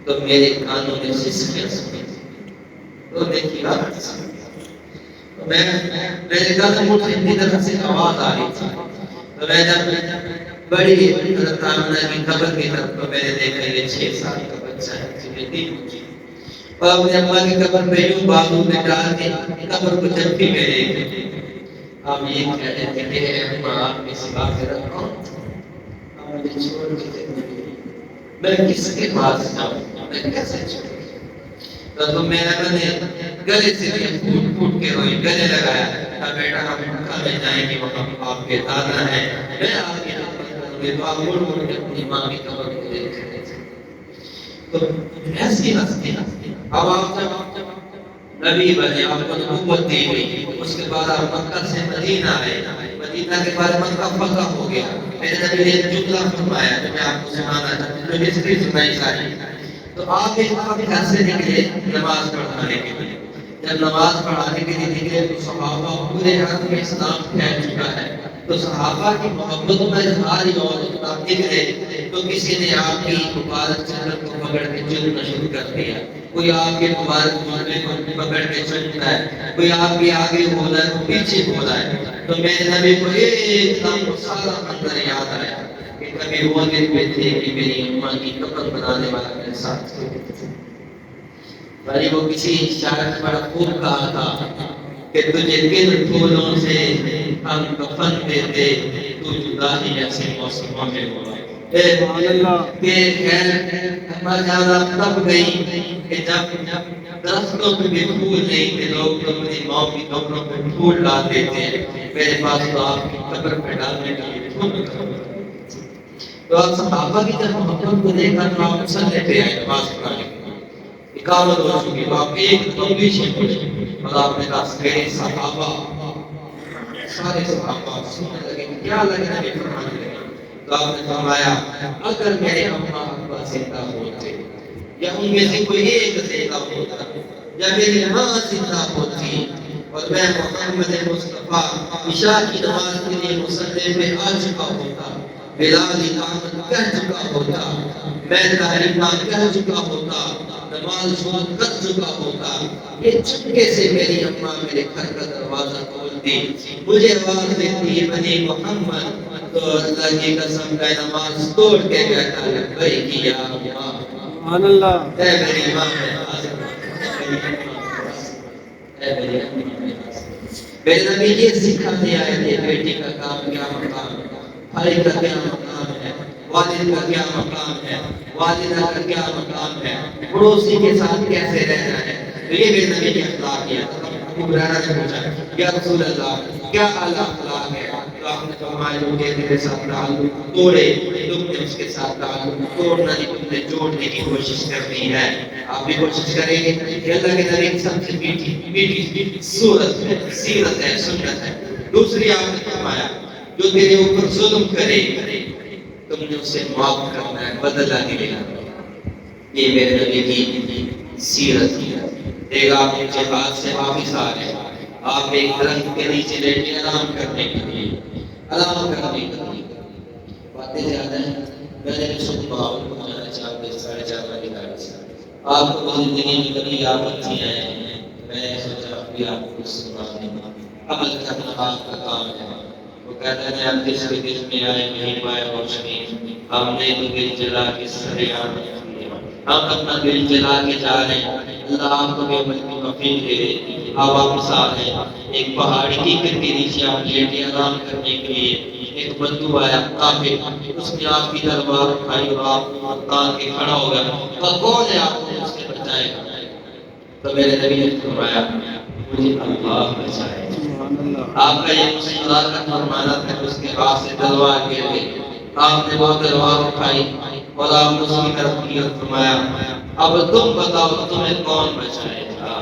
تو میرے کانوں میں سسکیاں سنی، تو دیکھی رات سنی، میرے کانوں میں اتنی طرح سے آواز آ رہی تھی، تو میں جب بڑی حضرت آمنہ کی قبر کی طرف تو میں نے دیکھا یہ 6 سال کا بچہ ہے، جنہیں دی ہوئی اور اپنے اماں کی قبر پہ یوں بازو میں ڈال کے قبر کو جھپٹی میں لے گئے۔ آپ یہ کہہ دیتے کہ اے اماں آپ کے سوا میرا کون تھا، آپ مجھے چھوڑ کے چلے گئے، میں کس کے پاس جاؤں، میں کیسے چھوڑوں؟ تو میرے نے گلے سے پھوٹ پھوٹ کے روئی، گلے لگایا، کہا بیٹا ہم مکہ میں جائیں گے، وہاں آپ کے دادا ہیں، میں آپ کی خدمت کروں گی، تو آپ مڑ مڑ کے اپنی ماں کی قبر کو دیکھ رہے تھے۔ تو ایسی ہستی، اب آپ جب نبی بنے، آپ کو نبوت دی گئی، اس کے بعد آپ مکہ سے مدینہ آئے، مدینہ کے بعد مکہ فتح ہو گیا، میرے نبی نے ایک جملہ فرمایا جو میں آپ کو سنانا چاہتا ہوں، جو ہسٹری سنائی ساری، تو آپ ایک گھر سے نکلے نماز پڑھانے کے لیے، جب نماز پڑھانے کے لیے نکلے تو صحابہ پورے عرب میں اسلام پھیل چکا ہے، تو صحابہ کی محبت میں اظہار اور نکلے تو کسی نے آپ کی مبارک چادر کو پکڑ کے چومنا شروع کر دیا، کوئی آپ کے مبارک جوتے کو پکڑ کے چومتا ہے، کوئی آپ کے آگے بولا ہے کوئی پیچھے بولا ہے، تو میرے نبی کو ایک دم سارا منظر یاد آیا کہ کبھی وہ دن میں تھے کہ میری اماں کی قبر بنانے والا میرے ساتھ تھے، بھائی وہ کسی شاعر نے بڑا خوب کہا تھا کہ تجھے کن پھولوں سے ہم کفن دیتے، تو جدا ہی ایسے موسموں میں ہوا، کہ خیر اما جانا تب گئی کہ جب درختوں پہ بھی پھول نہیں تھے، لوگ تو اپنی ماں کی قبروں پہ پھول ڈالتے تھے، میرے پاس تو آپ کی قبر پہ ڈالنے کے لیے پھول تھا۔ تو آپ صحابہ کی جب محبت کو دیکھا تو آپ مسلح پہ آئے نماز پڑھانے کے لیے، اقامت ہو چکی، تو آپ ایک دم پیچھے پڑے اور آپ نے کہا میرے صحابہ، سارے صحابہ سننے لگے کیا لگے نبی فرمانے لگے، تو آپ نے فرمایا اگر میرے اماں ابا زندہ ہوتے یا ان میں سے کوئی ایک زندہ ہوتا یا میری ماں زندہ ہوتی اور اور میں محمد مصطفیٰ عشاء کی نماز کے لیے مصلی پہ آ چکا ہوتا، بلال اقامت کہہ چکا ہوتا، میں تحریمات کہہ چکا ہوتا، نماز شروع کر چکا ہوتا، یہ چپکے سے میری اماں میرے گھر کا دروازہ کھولتی، مجھے آواز دیتی بنی محمد، تو اللہ کی قسم کا نماز توڑ کے کہتا لبیک یا اماں، سبحان اللہ، اے میری ماں میں حاضر ہوں، اے میری اماں میں حاضر ہوں۔ میرے نبی یہ سکھاتے آئے تھے بیٹی کا کام کیا مقام ہے، بھائی کا کیا مقام ہے، والد کا کیا مقام ہے، والدہ کا کیا مقام ہے، پڑوسی کے ساتھ کیسے رہنا ہے، تو یہ میرے نبی کی اخلاق ہے۔ ابو ہریرہ نے پوچھا یا رسول اللہ کیا اعلیٰ اخلاق ہے، تو آپ نے فرمایا جو تیرے ساتھ تعلق توڑے تم نے اس کے ساتھ تعلق توڑنا نہیں، تم نے جوڑنے کی کوشش کرنی ہے۔ آپ بھی کوشش کریں گے کہ اللہ کے نبی کی سب سے میٹھی صورت ہے، سیرت ہے، سنت ہے۔ دوسری آپ نے فرمایا جو تیرے اوپر ظلم کرے تم نے اسے معاف کرنا ہے، بدلہ نہیں لینا۔ یہ میرے نبی کی سیرت ہے۔ ایک آپ جہاد سے واپس آ رہے ہیں، آپ ایک درخت کے نیچے لیٹے آرام کرنے کے لیے، آرام کرنے کے لیے باتیں زیادہ ہیں، میں نے سن پاؤں پہنچانا چاہتے 4:30 والی گاڑی سے۔ آپ کو زندگی میں کبھی آفت نہیں آئے ہیں، میں نے سوچا ابھی آپ کو سنانے عمل کرنا آپ کا کام ہے۔ وہ کہتا ہے آپ جس کے دل میں آئے نہیں پائے روشنی، ہم نے تو دل جلا کے سریعان ہم اپنا دل جلا کے جا رہے ہیں۔ اللہ آپ کو بھی عمل کی توفیق دے دے۔ آپ واپس آ رہے ہیں، ایک پہاڑی کی کے نیچے آپ لیٹے آرام کرنے کے لیے، ایک بندو آیا کافر، اس نے آپ کی تلوار اٹھائی اور آپ کو تان کے کھڑا ہو گیا، تو کون ہے آپ کو اس سے بچائے گا؟ تو میرے نبی نے فرمایا مجھے اللہ بچائے۔ آپ کا یہ مسلمان کا فرمانا تھا کہ اس کے ہاتھ سے تلوار گر گئی، آپ نے وہ تلوار اٹھائی اور آپ نے اس کی طرف کی اور فرمایا اب تم بتاؤ تمہیں کون بچائے گا؟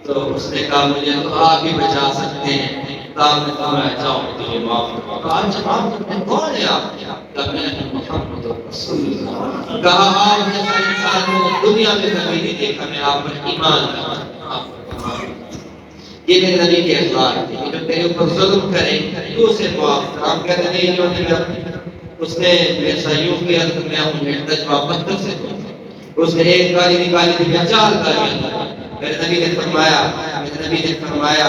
تو اس نے کہا مجھے تو آپ ہی بچا سکتے ہیں۔ تو آپ نے فرمایا جاؤ تجھے معاف کرو۔ کہا جواب تمہیں کون ہے آپ؟ کہا میں محمد رسول اللہ۔ کہا آپ جیسا انسان کو دنیا میں کبھی نہیں دیکھا، میں آپ پر ایمان لاتا ہوں۔ یہ میرے نبی کے اخلاق تھے کہ جو تیرے اوپر ظلم کرے تو اسے معاف کر۔ ہم کہتے نہیں جو نہیں کرتے، اس نے ایسا یوں کیا تو میں انہیں جواب پتھر سے دوں، اس نے ایک گالی نکالی تو میں 4 گالیاں دوں۔ میرے نبی نے فرمایا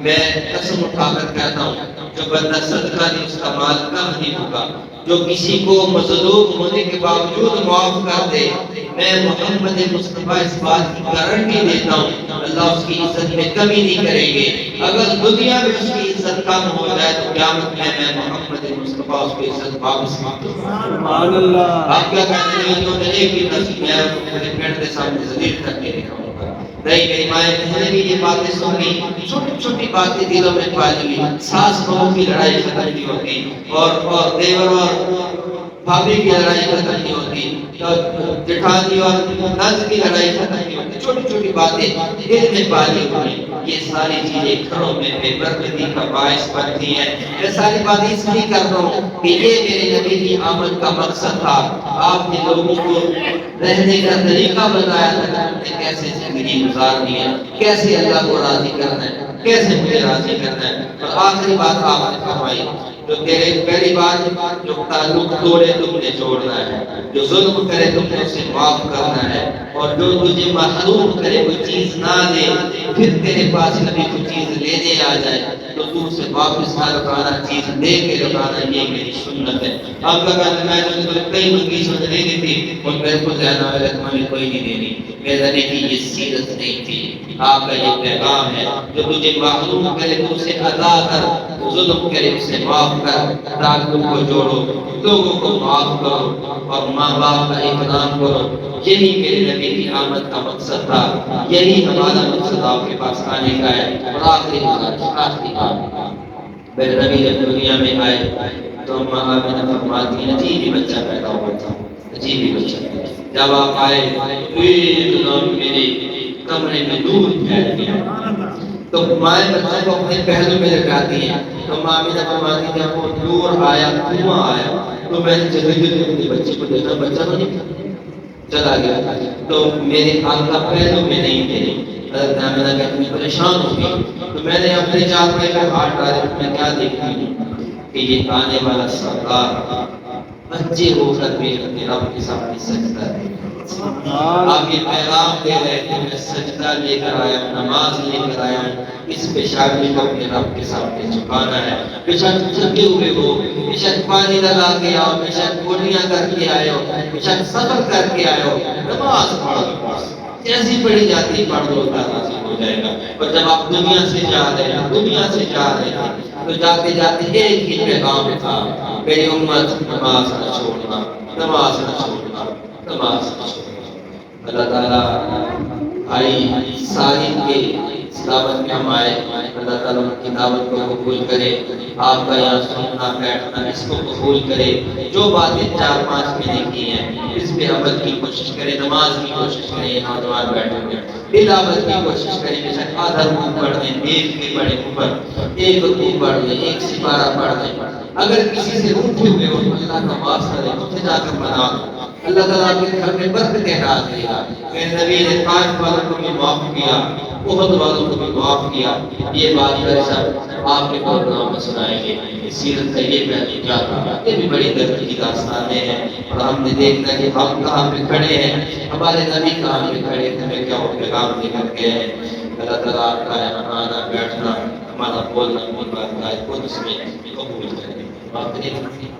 میں قسم اٹھا کر کہتا ہوں جو بندہ صدقہ نہیں اس کا مال کم نہیں ہوگا، جو کسی کو مظلوم ہونے کے باوجود معاف کر دے، میں محمد مصطفیٰ اس بات کی گارنٹی دیتا ہوں اللہ اس کی عزت میں کمی نہیں کریں گے۔ اگر دنیا میں اس کی عزت کم ہو جائے تو قیامت میں محمد مصطفیٰ اس کی عزت واپس مانگوں گا۔ سبحان اللہ۔ آپ کیا کہتے ہیں جو ایک ہی نسل میں اپنے پیٹ کے سامنے ذلیل کر کے دکھاؤں گا؟ نہیں، میری مائیں بہنیں بھی یہ باتیں سن لی، چھوٹی چھوٹی باتیں دلوں میں پالی ہوئی، ساس بہو کی لڑائی ختم نہیں ہوتی، اور دیور اور بھابھی کی لڑائی ختم نہیں ہوتی، جٹھانی اور نند کی لڑائی ختم نہیں ہوتی، چھوٹی چھوٹی باتیں دل میں پالی ہوئی، یہ ساری چیزیں گھروں میں بے برکتی کا باعث بنتی ہیں۔ میں ساری باتیں اس لیے کر رہا ہوں کہ یہ میرے نبی کی آمد کا مقصد تھا۔ آپ نے لوگوں کو رہنے کا طریقہ بتایا تھا کہ ہم نے کیسے زندگی گزارنی ہے، کیسے اللہ کو راضی کرنا ہے، کیسے مجھے راضی کرنا ہے۔ اور آخری بات آپ نے فرمائی جو تیرے پہلی بات جو تعلق توڑے تم نے جوڑنا ہے، جو ظلم کرے تم نے اسے معاف کرنا ہے، اور جو تجھے محروم کرے کوئی چیز نہ دے پھر تیرے پاس کبھی کوئی چیز لینے آ جائے تو تو اسے واپس نہ لوٹانا، چیز دے کے لوٹانا، یہ میری سنت ہے۔ آپ کا کہنا میں نے تو کئی منگی سمجھ نہیں دی تھی اور میرے کو ذہن آیا کہ تمہیں کوئی نہیں دینی، میرے نبی کی یہ سیرت نہیں تھی۔ آپ کا یہ پیغام ہے جو تجھے محروم کرے تو اسے عطا کر، ظلم کرے اسے معاف کر، تعلق کو جوڑو، لوگوں کو معاف کرو اور ماں باپ کا احترام کرو۔ یہی میرے نبی کی آمد کا مقصد تھا، یہی ہمارا مقصد آپ کے پاس آنے کا ہے۔ اور آخری بات میرے نبی جب دنیا میں آئے تو ماں آمنہ فرماتی ہیں عجیب ہی بچہ پیدا ہوا تھا، عجیب ہی بچہ۔ جب آپ آئے ایک دم میرے کمرے میں نور پھیل گیا، تو مائیں بچوں کو اپنے پہلو میں لگاتی ہیں، تو ماں آمنہ فرماتی ہیں جب وہ نور آیا، دھواں آیا، تو میں نے جلدی اپنے بچے کو دیکھا، بچہ تو نہیں چلا گیا، تو میرے آقا پہلو میں نہیں تھے، حضرت آمنہ کہتی میں پریشان ہو گئی، تو میں نے اپنے چادر پہ ہاتھ ڈالے، میں کیا دیکھتی ہوں کہ یہ آنے والا سردار بچے ہو کر بھی اپنے رب کے سامنے سجدہ دے رہے ہیں۔ آپ یہ پیغام دے رہے کہ میں سجدہ لے کر آیا ہوں، نماز لے کر آیا ہوں، اس پیشانی کو اپنے رب کے سامنے جھکانا ہے۔ بے شک تھکے ہوئے ہو، بے شک پانی لگا کے آؤ، بے شک گولیاں کر کے آئے ہو، بے شک صبر کر کے آئے ہو، نماز پڑھو، جیسی پڑھی جاتی پڑھ دو، راضی ہو جائے گا۔ اور جب آپ دنیا سے جا رہے ہیں، دنیا سے جا رہے ہیں، تو جاتے جاتے ایک ہی پیغام تھا، میری امت نماز نہ چھوڑنا، نماز نہ چھوڑنا، نماز نہ چھوڑنا۔ اللہ تعالیٰ بھائی ساری کے دعوت میں ہم آئے، اللہ تعالیٰ ان کی دعوت کو قبول کرے، آپ کا یہاں سننا بیٹھنا اس کو قبول کرے، جو باتیں 4-5 میں نے کی ہیں اس پہ عمل کی کوشش کرے، نماز کی کوشش کرے، یہ نوجوان بیٹھے ہوئے تلاوت کی کوشش کریں، بے شک آدھا رکوع پڑھ دیں، ایک بھی پڑھے اوپر، ایک رکوع پڑھ دیں، ایک سپارہ پڑھ دیں۔ اگر کسی سے اٹھے ہوئے ہو تو اللہ کا واسطہ دے، اٹھ جا کر بنا دو، اللہ تعالیٰ آپ کے گھر میں برکتیں ڈال دے گا۔ میرے نبی نے طائف والوں کو بھی معاف کیا، احد والوں کو بھی معاف کیا، یہ بات پر سب آپ کے پروگرام میں سنائیں گے۔ سیرت کا یہ پہلی جاتا، یہ بھی بڑی درد کی داستانیں ہیں، اور ہم نے دیکھنا کہ ہم کہاں پہ کھڑے ہیں، ہمارے نبی کہاں پہ کھڑے تھے، ہمیں کیا وہ پیغام دے کر گئے ہیں۔ اللہ تعالیٰ آپ کا یہاں آنا بیٹھنا، ہمارا بولنا، خود اس میں قبول کرے۔